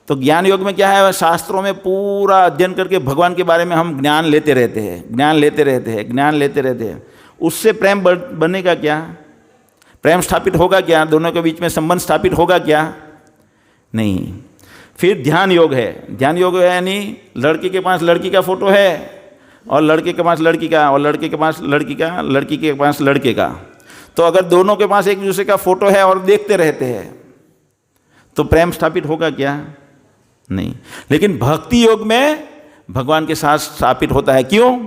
तो ज्ञान योग में क्या है? शास्त्रों में पूरा अध्ययन करके भगवान के बारे में हम ज्ञान लेते रहते हैं, ज्ञान लेते रहते हैं, ज्ञान लेते रहते हैं। उससे प्रेम बनेगा क्या? प्रेम स्थापित होगा क्या? दोनों के बीच में संबंध स्थापित होगा क्या? नहीं। फिर ध्यान योग है। ध्यान योग है यानी लड़के के पास लड़की का फोटो है और लड़के के पास लड़की का, और लड़के के पास लड़की का, लड़की के पास लड़के का। तो अगर दोनों के पास एक दूसरे का फोटो है और देखते रहते हैं तो प्रेम स्थापित होगा क्या? नहीं। लेकिन भक्ति योग में भगवान के साथ स्थापित होता है। क्यों?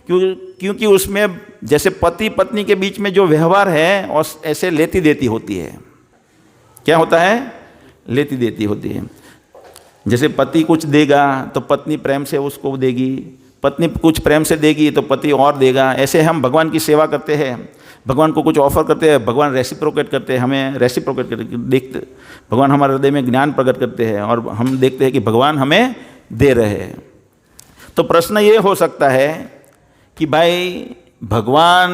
क्योंकि उसमें जैसे पति पत्नी के बीच में जो व्यवहार है और ऐसे लेती देती होती है। क्या होता है? लेती देती होती है। जैसे पति कुछ देगा तो पत्नी प्रेम से उसको देगी, पत्नी कुछ प्रेम से देगी तो पति और देगा। ऐसे हम भगवान की सेवा करते हैं, भगवान को कुछ ऑफर करते हैं, भगवान रेसिप्रोकेट करते हैं, हमें रेसिप्रोकेट करते देखते, भगवान हमारे हृदय में ज्ञान प्रकट करते हैं और हम देखते हैं कि भगवान हमें दे रहे हैं। तो प्रश्न ये हो सकता है कि भाई भगवान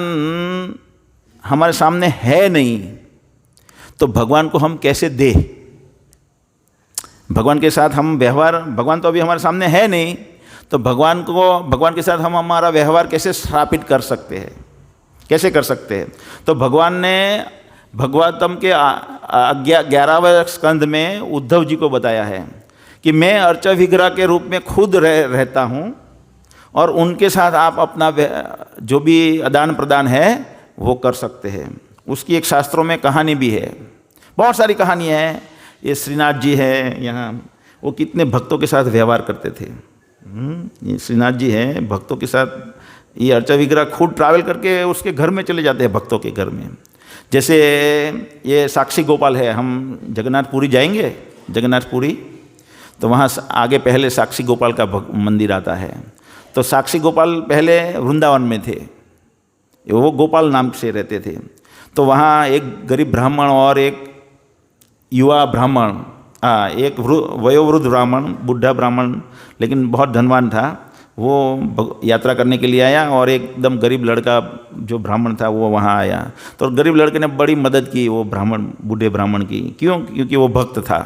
हमारे सामने है नहीं, तो भगवान को हम कैसे दें? भगवान के साथ हम व्यवहार, भगवान तो अभी हमारे सामने है नहीं, तो भगवान के साथ हम हमारा व्यवहार कैसे स्थापित कर सकते हैं, कैसे कर सकते हैं? तो भगवान ने भगवतम के 11वें स्कंद में उद्धव जी को बताया है कि मैं अर्चा विग्रह के रूप में खुद रहता हूँ, और उनके साथ आप अपना जो भी आदान प्रदान है वो कर सकते हैं। उसकी एक शास्त्रों में कहानी भी है, बहुत सारी कहानियाँ हैं। ये श्रीनाथ जी है यहाँ, वो कितने भक्तों के साथ व्यवहार करते थे। ये श्रीनाथ जी हैं, भक्तों के साथ ये अर्चा विग्रह खुद ट्रैवल करके उसके घर में चले जाते हैं, भक्तों के घर में। जैसे ये साक्षी गोपाल है, हम जगन्नाथपुरी जाएंगे, जगन्नाथपुरी तो वहाँ आगे पहले साक्षी गोपाल का मंदिर आता है। तो साक्षी गोपाल पहले वृंदावन में थे, वो गोपाल नाम से रहते थे। तो वहाँ एक गरीब ब्राह्मण और एक युवा ब्राह्मण, एक वयोवृद्ध ब्राह्मण, बुढ़ा ब्राह्मण लेकिन बहुत धनवान था, वो यात्रा करने के लिए आया, और एकदम गरीब लड़का जो ब्राह्मण था वो वहाँ आया। तो गरीब लड़के ने बड़ी मदद की वो ब्राह्मण, बूढ़े ब्राह्मण की। क्यों? क्योंकि वो भक्त था।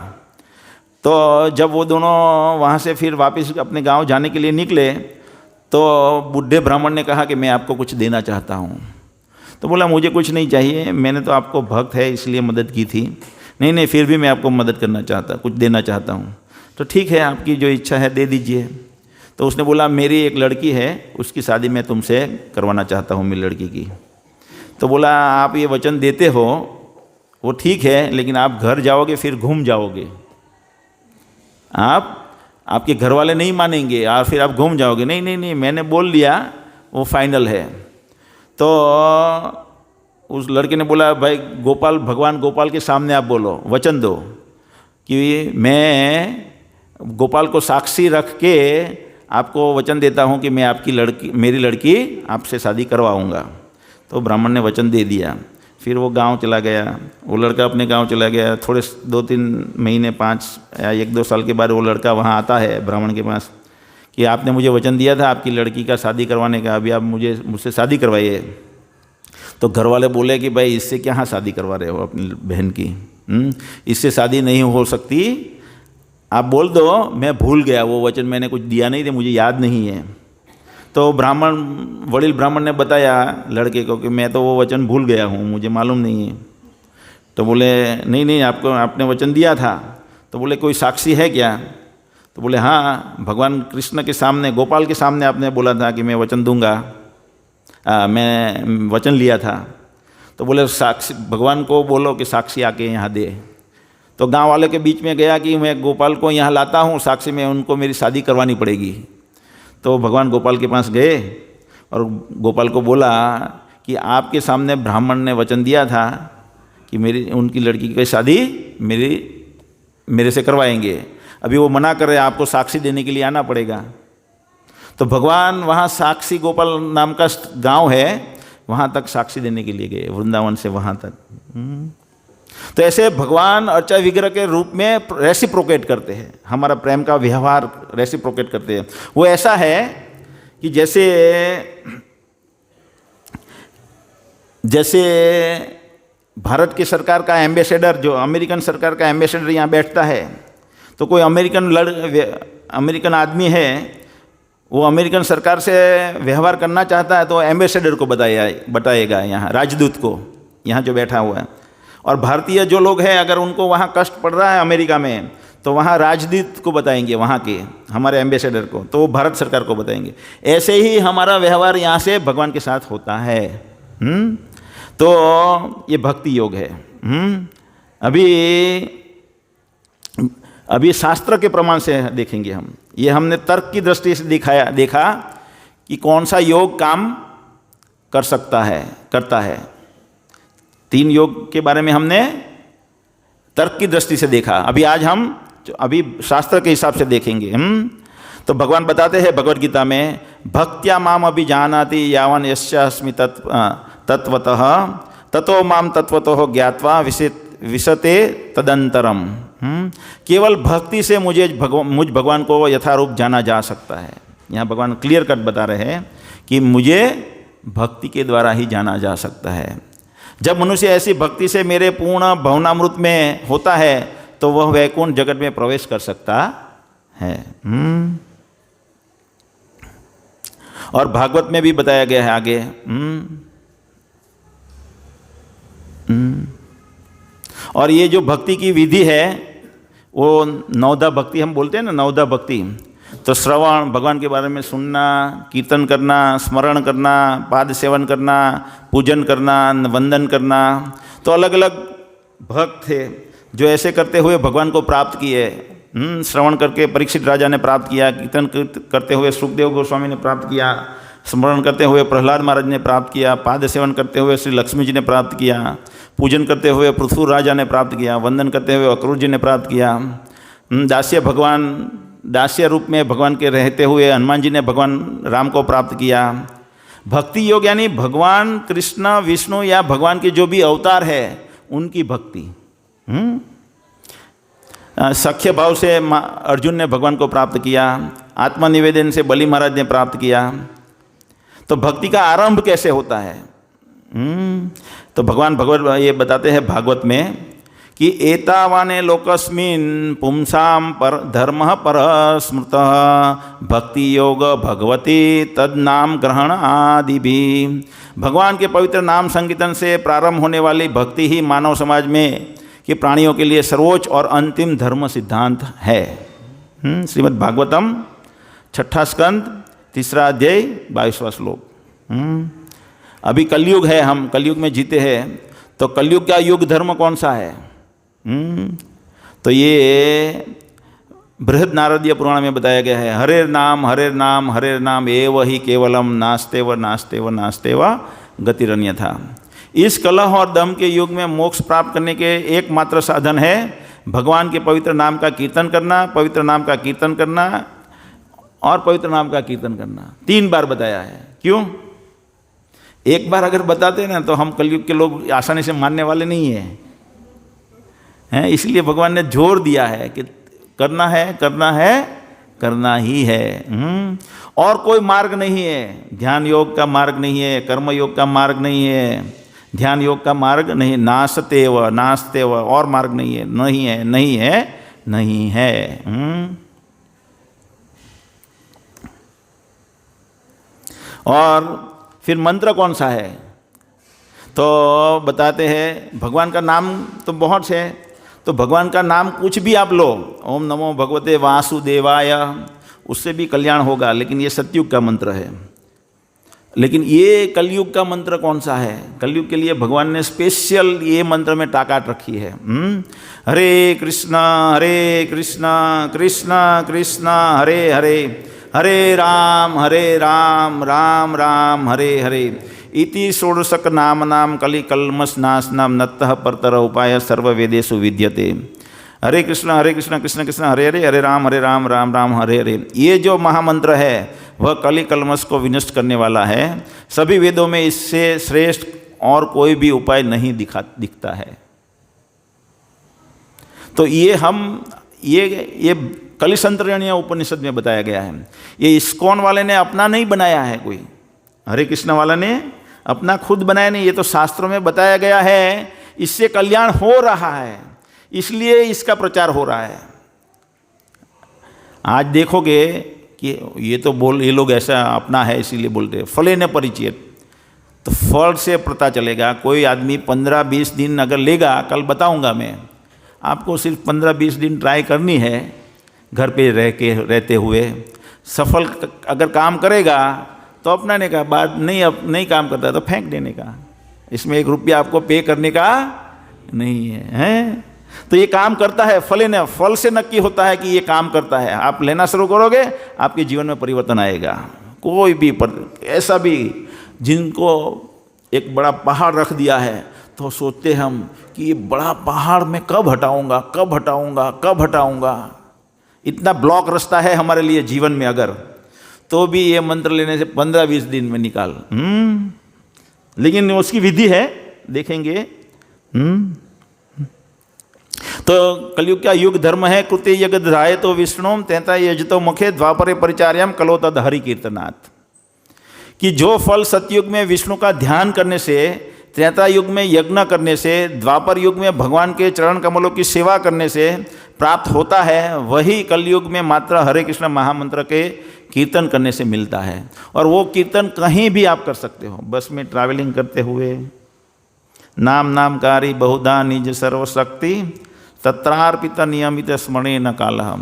तो जब वो दोनों वहाँ से फिर वापस अपने गांव जाने के लिए निकले, तो बूढ़े ब्राह्मण ने कहा कि मैं आपको कुछ देना चाहता हूँ। तो बोला मुझे कुछ नहीं चाहिए, मैंने तो आपको भक्त है इसलिए मदद की थी। नहीं, फिर भी मैं आपको मदद करना चाहता, कुछ देना चाहता हूँ। तो ठीक है, आपकी जो इच्छा है दे दीजिए। तो उसने बोला मेरी एक लड़की है, उसकी शादी मैं तुमसे करवाना चाहता हूँ, मेरी लड़की की। तो बोला आप ये वचन देते हो वो ठीक है, लेकिन आप घर जाओगे फिर घूम जाओगे, आपके घर वाले नहीं मानेंगे और फिर आप घूम जाओगे। नहीं, मैंने बोल दिया, वो फाइनल है। तो उस लड़के ने बोला भाई गोपाल, भगवान गोपाल के सामने आप बोलो, वचन दो कि मैं गोपाल को साक्षी रख के आपको वचन देता हूँ कि मैं मेरी लड़की आपसे शादी करवाऊँगा। तो ब्राह्मण ने वचन दे दिया। फिर वो गांव चला गया, वो लड़का अपने गांव चला गया। थोड़े 2-3 महीने, 5 या 1-2 साल के बाद वो लड़का वहाँ आता है ब्राह्मण के पास कि आपने मुझे वचन दिया था आपकी लड़की का शादी करवाने का, अभी आप मुझसे शादी करवाइए। तो घर वाले बोले कि भाई इससे क्या शादी करवा रहे हो अपनी बहन की, इससे शादी नहीं हो सकती, आप बोल दो मैं भूल गया, वो वचन मैंने कुछ दिया नहीं था, मुझे याद नहीं है। तो वडील ब्राह्मण ने बताया लड़के को कि मैं तो वो वचन भूल गया हूँ, मुझे मालूम नहीं है। तो बोले नहीं, आपने वचन दिया था। तो बोले कोई साक्षी है क्या? तो बोले हाँ, भगवान कृष्ण के सामने, गोपाल के सामने आपने बोला था कि मैं वचन दूंगा, मैं वचन लिया था। तो बोले साक्षी, भगवान को बोलो कि साक्षी आके यहाँ दे। तो गांव वाले के बीच में गया कि मैं गोपाल को यहाँ लाता हूँ साक्षी में, उनको मेरी शादी करवानी पड़ेगी। तो भगवान गोपाल के पास गए और गोपाल को बोला कि आपके सामने ब्राह्मण ने वचन दिया था कि उनकी लड़की की शादी मेरे से करवाएंगे, अभी वो मना कर रहे हैं, आपको साक्षी देने के लिए आना पड़ेगा। तो भगवान वहाँ साक्षी गोपाल नाम का गांव है, वहाँ तक साक्षी देने के लिए गए, वृंदावन से वहाँ तक। तो ऐसे भगवान अर्चा विग्रह के रूप में रेसिप्रोकेट करते हैं, हमारा प्रेम का व्यवहार रेसिप्रोकेट करते हैं। वो ऐसा है कि जैसे भारत की सरकार का एम्बेसडर, जो अमेरिकन सरकार का एम्बेसडर यहाँ बैठता है, तो कोई अमेरिकन आदमी है, वो अमेरिकन सरकार से व्यवहार करना चाहता है तो एम्बेसडर को बताएगा, यहाँ राजदूत को, यहाँ जो बैठा हुआ है। और भारतीय जो लोग हैं अगर उनको वहाँ कष्ट पड़ रहा है अमेरिका में, तो वहाँ राजदूत को बताएंगे, वहाँ के हमारे एम्बेसडर को, तो वो भारत सरकार को बताएंगे। ऐसे ही हमारा व्यवहार यहाँ से भगवान के साथ होता है। तो ये भक्ति योग है। अभी शास्त्र के प्रमाण से देखेंगे हम, ये हमने तर्क की दृष्टि से देखा कि कौन सा योग काम कर सकता है, करता है। 3 योग के बारे में हमने तर्क की दृष्टि से देखा। अभी शास्त्र के हिसाब से देखेंगे। तो भगवान बताते हैं भगवद गीता में, भक्त्या माम अभिजानाति यावन यस्यास्मि तत्वतः ततो माम तत्वतः ज्ञात्वा विशते तदंतरम। केवल भक्ति से मुझ भगवान को यथारूप जाना जा सकता है। यहाँ भगवान क्लियर कट बता रहे हैं कि मुझे भक्ति के द्वारा ही जाना जा सकता है। जब मनुष्य ऐसी भक्ति से मेरे पूर्ण भवनामृत में होता है तो वह वैकुंठ जगत में प्रवेश कर सकता है। और भागवत में भी बताया गया है आगे। और ये जो भक्ति की विधि है वो नवधा भक्ति हम बोलते हैं ना, नवधा भक्ति। तो श्रवण, भगवान के बारे में सुनना, कीर्तन करना, स्मरण करना, पाद सेवन करना, पूजन करना, वंदन करना। तो अलग अलग भक्त थे जो ऐसे करते हुए भगवान को प्राप्त किए। श्रवण करके परीक्षित राजा ने प्राप्त किया, कीर्तन करते हुए सुखदेव गोस्वामी ने प्राप्त किया, स्मरण करते हुए प्रहलाद महाराज ने प्राप्त किया, पाद सेवन करते हुए श्री लक्ष्मी जी ने प्राप्त किया, पूजन करते हुए पृथु राजा ने प्राप्त किया, वंदन करते हुए अक्रूर जी ने प्राप्त किया, दास्य रूप में भगवान के रहते हुए हनुमान जी ने भगवान राम को प्राप्त किया। भक्ति योग यानी भगवान कृष्ण, विष्णु या भगवान के जो भी अवतार है उनकी भक्ति। सख्य भाव से अर्जुन ने भगवान को प्राप्त किया, आत्मनिवेदन से बलि महाराज ने प्राप्त किया। तो भक्ति का आरंभ कैसे होता है? तो भगवान भगवत ये बताते हैं भागवत में कि एतावाने लोकस्मिन् पुंसाम पर धर्म पर स्मृत भक्ति योग भगवती तद नाम ग्रहण आदि भी। भगवान के पवित्र नाम संकीर्तन से प्रारंभ होने वाली भक्ति ही मानव समाज में कि प्राणियों के लिए सर्वोच्च और अंतिम धर्म सिद्धांत है। श्रीमद् भागवतम 6 स्कंद 3 अध्याय 22वां श्लोक। अभी कलयुग है, हम कलयुग में जीते हैं। तो कलयुग का युग धर्म कौन सा है? तो ये बृहद नारदीय पुराण में बताया गया है। हरे नाम एव ही केवलम नास्तेव नास्तेव नास्तेव गतिरन्यथा। इस कलह और दम के युग में मोक्ष प्राप्त करने के एकमात्र साधन है भगवान के पवित्र नाम का कीर्तन करना, पवित्र नाम का कीर्तन करना और पवित्र नाम का कीर्तन करना। 3 बार बताया है। क्यों? एक बार अगर बताते ना तो हम कलयुग के लोग आसानी से मानने वाले नहीं हैं। इसलिए भगवान ने जोर दिया है कि करना ही है। और कोई मार्ग नहीं है। ध्यान योग का मार्ग नहीं है, कर्म योग का मार्ग नहीं है, ध्यान योग का मार्ग नहीं, नास्तेव और मार्ग नहीं है, नहीं है। और फिर मंत्र कौन सा है? तो बताते हैं भगवान का नाम तो बहुत है। तो भगवान का नाम कुछ भी आप लो, ओम नमो भगवते वासुदेवाय, उससे भी कल्याण होगा। लेकिन ये सतयुग का मंत्र है। लेकिन ये कलयुग का मंत्र कौन सा है? कलयुग के लिए भगवान ने स्पेशल ये मंत्र में ताकत रखी है। हरे कृष्णा कृष्ण कृष्ण हरे हरे, हरे राम राम हरे हरे, इति षोडशक नाम कलि कल्मष नाशनम नत्तः परतर उपाय सर्ववेदेषु विद्यते। हरे कृष्ण कृष्ण कृष्ण हरे हरे, हरे राम राम राम हरे हरे। ये जो महामंत्र है वह कलि कल्मष को विनष्ट करने वाला है। सभी वेदों में इससे श्रेष्ठ और कोई भी उपाय नहीं दिखता है। तो ये कलिसंतरणीय उपनिषद में बताया गया है। ये इस्कॉन वाले ने अपना नहीं बनाया है, कोई हरे कृष्ण वाला ने अपना खुद बनाया नहीं। ये तो शास्त्रों में बताया गया है, इससे कल्याण हो रहा है, इसलिए इसका प्रचार हो रहा है। आज देखोगे कि ये लोग ऐसा अपना है इसीलिए बोलते हैं फलेन परिचित। तो फल से पता चलेगा। कोई आदमी 15-20 दिन अगर लेगा, कल बताऊंगा मैं आपको, सिर्फ 15-20 दिन ट्राई करनी है घर पे रहते हुए। सफल अगर काम करेगा तो अपनाने का, बात नहीं काम करता तो फेंक देने का। इसमें 1 रुपया आपको पे करने का नहीं है। तो ये काम करता है, फल से नक्की होता है कि ये काम करता है। आप लेना शुरू करोगे, आपके जीवन में परिवर्तन आएगा। कोई भी ऐसा भी जिनको एक बड़ा पहाड़ रख दिया है तो सोचते हम कि ये बड़ा पहाड़ मैं कब हटाऊंगा। इतना ब्लॉक रास्ता है हमारे लिए जीवन में, अगर तो भी ये मंत्र लेने से 15-20 दिन में निकाल। लेकिन उसकी विधि है, देखेंगे। तो कलयुग का युग धर्म है कृते यज्ञ ध्याय तो विष्णु तेता यजतो मुखे द्वापरे परिचार्यम कलो तद हरि कीर्तनात्। कि जो फल सतयुग में विष्णु का ध्यान करने से त्रेता युग में यज्ञ करने से, द्वापर युग में भगवान के चरण कमलों की सेवा करने से प्राप्त होता है, वही कलयुग में मात्र हरे कृष्ण महामंत्र के कीर्तन करने से मिलता है। और वो कीर्तन कहीं भी आप कर सकते हो, बस में ट्रैवलिंग करते हुए, नाम नामकारी बहुधा निज सर्वशक्ति तत्रार्पित नियमित स्मरणे न कालः,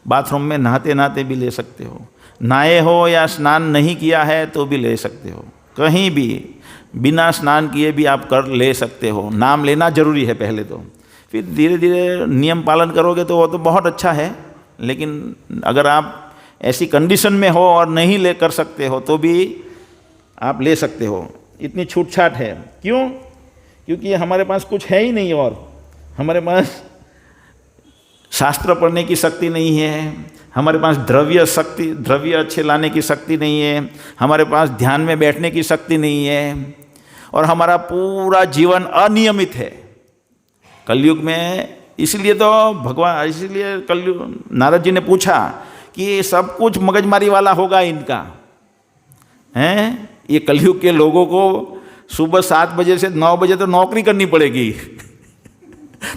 बाथरूम में नहाते नहाते भी ले सकते हो, नहाए हो या स्नान नहीं किया है तो भी ले सकते हो, कहीं भी बिना स्नान किए भी आप कर ले सकते हो। नाम लेना जरूरी है पहले तो, फिर धीरे धीरे नियम पालन करोगे तो वो तो बहुत अच्छा है। लेकिन अगर आप ऐसी कंडीशन में हो और नहीं ले कर सकते हो तो भी आप ले सकते हो, इतनी छूट छाट है। क्यों? क्योंकि हमारे पास कुछ है ही नहीं, और हमारे पास शास्त्र पढ़ने की शक्ति नहीं है, हमारे पास द्रव्य अच्छे लाने की शक्ति नहीं है, हमारे पास ध्यान में बैठने की शक्ति नहीं है, और हमारा पूरा जीवन अनियमित है कलयुग में। इसलिए कलयुग नारद जी ने पूछा कि सब कुछ मगजमारी वाला होगा इनका, हैं? ये कलयुग के लोगों को सुबह 7 बजे से 9 बजे तो नौकरी करनी पड़ेगी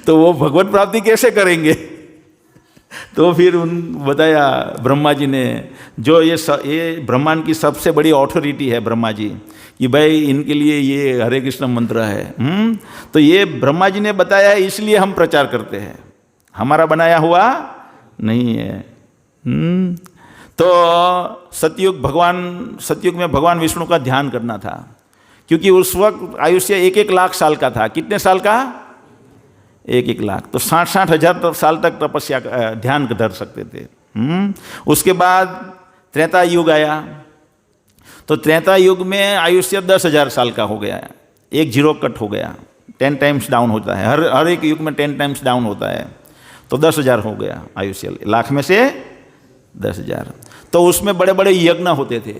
तो वो भगवत प्राप्ति कैसे करेंगे? तो फिर बताया ब्रह्मा जी ने, जो ये ब्रह्मांड की सबसे बड़ी अथॉरिटी है ब्रह्मा जी, कि भाई इनके लिए ये हरे कृष्ण मंत्र है। तो ये ब्रह्मा जी ने बताया है, इसलिए हम प्रचार करते हैं, हमारा बनाया हुआ नहीं है। तो सतयुग में भगवान विष्णु का ध्यान करना था, क्योंकि उस वक्त आयुष्य 1-1 लाख साल का था। कितने साल का? 1-1 लाख। तो 60-60 हजार साल तक तपस्या ध्यान धर सकते थे। उसके बाद त्रेता युग आया, तो त्रेता युग में आयुष्य 10,000 साल का हो गया, 1 जीरो कट हो गया, 10 टाइम्स डाउन होता है, हर एक युग में 10 टाइम्स डाउन होता है, तो 10,000 हो गया आयुष्य, लाख में से 10,000। तो उसमें बड़े बड़े यज्ञ होते थे,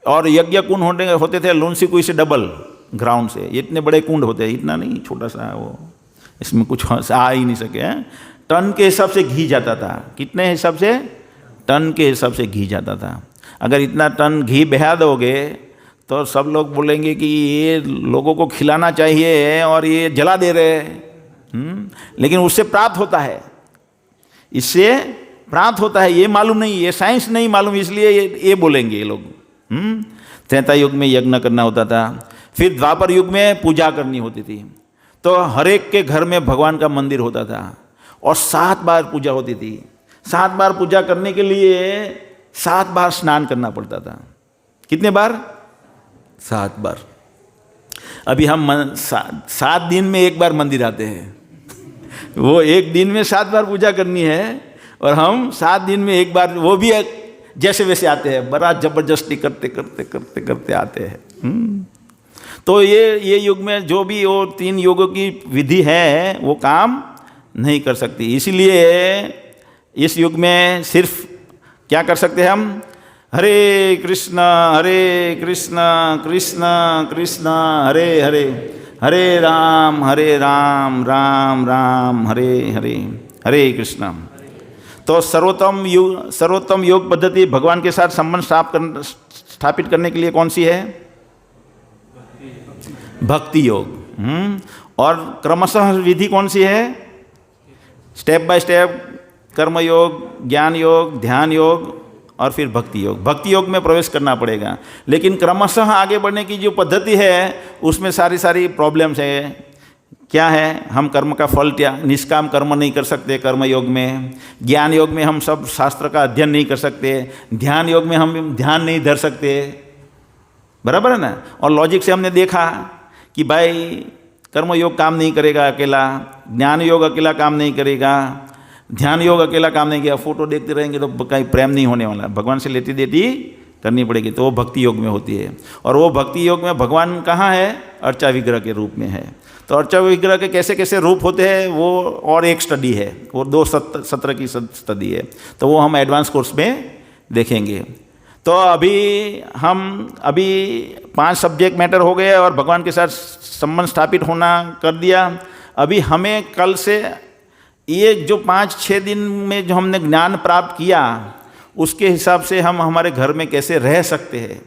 और यज्ञ कुंड होते थे लुंसी कुई से डबल ग्राउंड से, इतने बड़े कुंड होते हैं, इतना नहीं, छोटा सा वो, इसमें कुछ आ ही नहीं सके। टन के हिसाब से घी जाता था। कितने हिसाब से? टन के हिसाब से घी जाता था। अगर इतना टन घी बहा दोगे तो सब लोग बोलेंगे कि ये लोगों को खिलाना चाहिए और ये जला दे रहे हैं। लेकिन उससे प्राप्त होता है, इससे प्राप्त होता है, ये मालूम नहीं, ये साइंस नहीं मालूम, इसलिए ये बोलेंगे ये लोग। त्रेता युग में यज्ञ करना होता था। फिर द्वापर युग में पूजा करनी होती थी, तो हर एक के घर में भगवान का मंदिर होता था, और 7 बार पूजा होती थी। 7 बार पूजा करने के लिए 7 बार स्नान करना पड़ता था। कितने बार? 7 बार। अभी हम 7 दिन में 1 बार मंदिर आते हैं वो 1 दिन में 7 बार पूजा करनी है, और हम 7 दिन में 1 बार, वो भी जैसे वैसे आते हैं, बड़ा जबरदस्ती करते करते करते करते आते हैं। तो ये युग में जो भी वो 3 युगों की विधि है वो काम नहीं कर सकती। इसीलिए इस युग में सिर्फ क्या कर सकते हैं हम? हरे कृष्ण कृष्ण कृष्ण हरे हरे, हरे राम राम राम हरे हरे, हरे कृष्ण। तो सर्वोत्तम योग पद्धति भगवान के साथ संबंध स्थापित करने के लिए कौन सी है? भक्ति योग। और क्रमशः विधि कौन सी है? स्टेप बाय स्टेप कर्म योग, ज्ञान योग, ध्यान योग, और फिर भक्ति योग। भक्ति योग में प्रवेश करना पड़ेगा, लेकिन क्रमशः आगे बढ़ने की जो पद्धति है उसमें सारी प्रॉब्लम्स है। क्या है? हम कर्म का फल निष्काम कर्म नहीं कर सकते कर्म योग में। ज्ञान योग में हम सब शास्त्र का अध्ययन नहीं कर सकते। ध्यान योग में हम ध्यान नहीं धर सकते, बराबर है ना। और लॉजिक से हमने देखा कि भाई कर्म योग काम नहीं करेगा अकेला, ज्ञान योग अकेला काम नहीं करेगा, ध्यान योग अकेला काम नहीं किया, फोटो देखते रहेंगे तो कहीं प्रेम नहीं होने वाला, भगवान से लेती देती करनी पड़ेगी। तो वो भक्ति योग में होती है। और वो भक्ति योग में भगवान कहाँ है? अर्चा विग्रह के रूप में है। तो अर्चा विग्रह के कैसे कैसे रूप होते हैं वो और एक स्टडी है, वो 2 सत्र की स्टडी है, तो वो हम एडवांस कोर्स में देखेंगे। तो अभी 5 सब्जेक्ट मैटर हो गए और भगवान के साथ संबंध स्थापित होना कर दिया। अभी हमें कल से ये जो 5-6 दिन में जो हमने ज्ञान प्राप्त किया उसके हिसाब से हम हमारे घर में कैसे रह सकते हैं,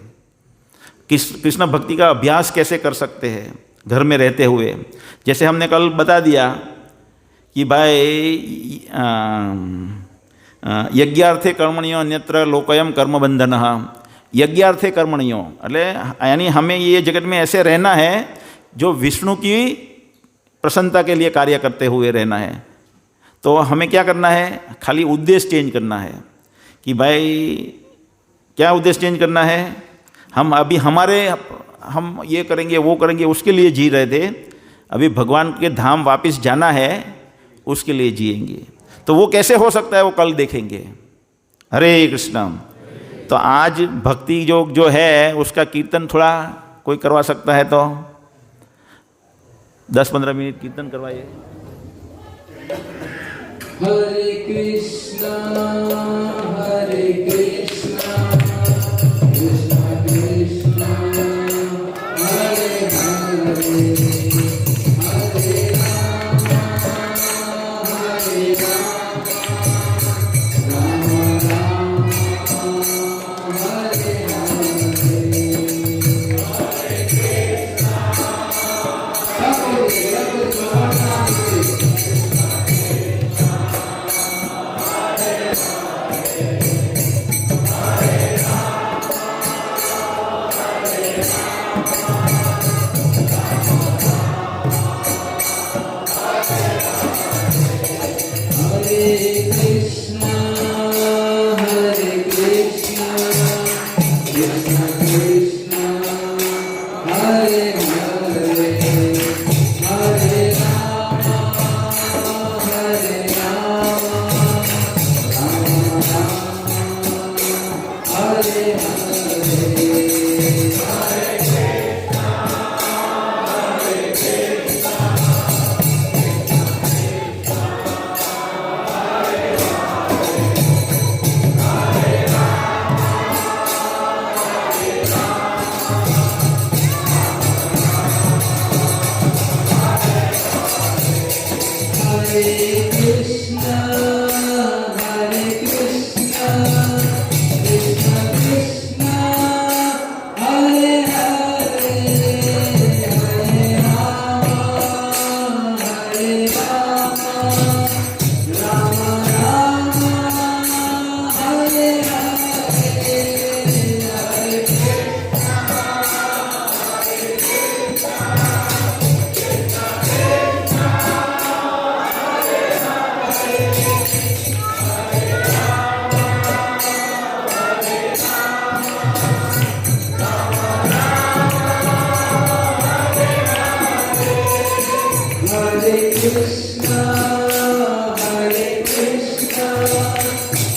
कृष्ण भक्ति का अभ्यास कैसे कर सकते हैं, घर में रहते हुए। जैसे हमने कल बता दिया कि भाई यज्ञार्थे कर्मणियों अन्यत्र लोकयम कर्म बंधन, यज्ञार्थे कर्मणियों એટલે यानी हमें ये जगत में ऐसे रहना है जो विष्णु की प्रसन्नता के लिए कार्य करते हुए रहना है। तो हमें क्या करना है, खाली उद्देश्य चेंज करना है कि भाई क्या उद्देश्य चेंज करना है, हम अभी हम ये करेंगे वो करेंगे उसके लिए जी रहे थे, अभी भगवान के धाम वापस जाना है उसके लिए जिएंगे। तो वो कैसे हो सकता है वो कल देखेंगे। हरे कृष्ण। तो आज भक्ति योग जो है उसका कीर्तन थोड़ा कोई करवा सकता है तो 10-15 मिनट कीर्तन करवाइए। हरे कृष्णा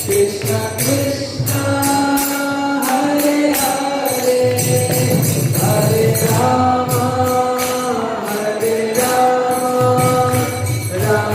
कृष्णा कृष्णा हरे हरे हरे राम राम राम हरे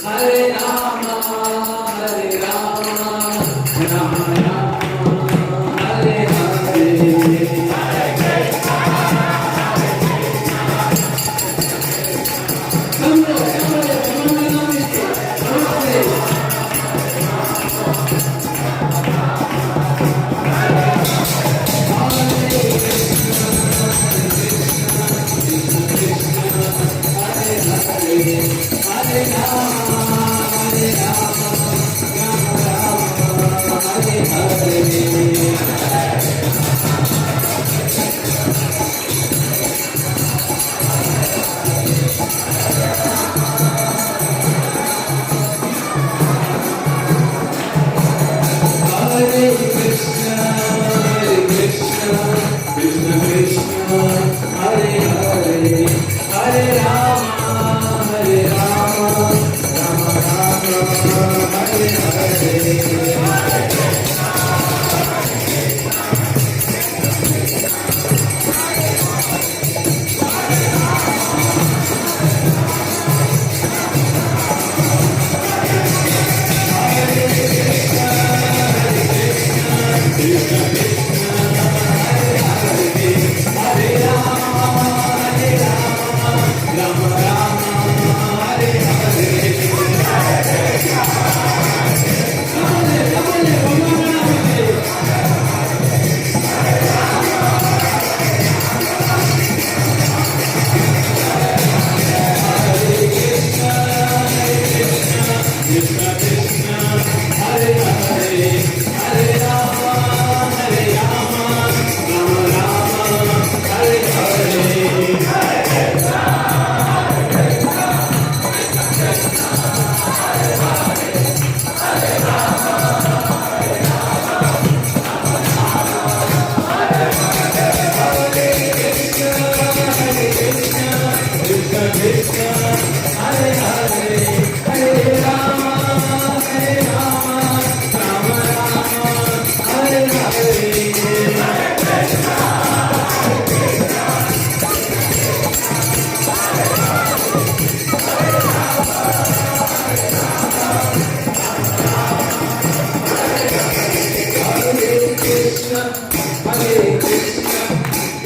Hare Rama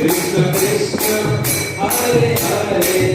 Krishna Krishna Hare Hare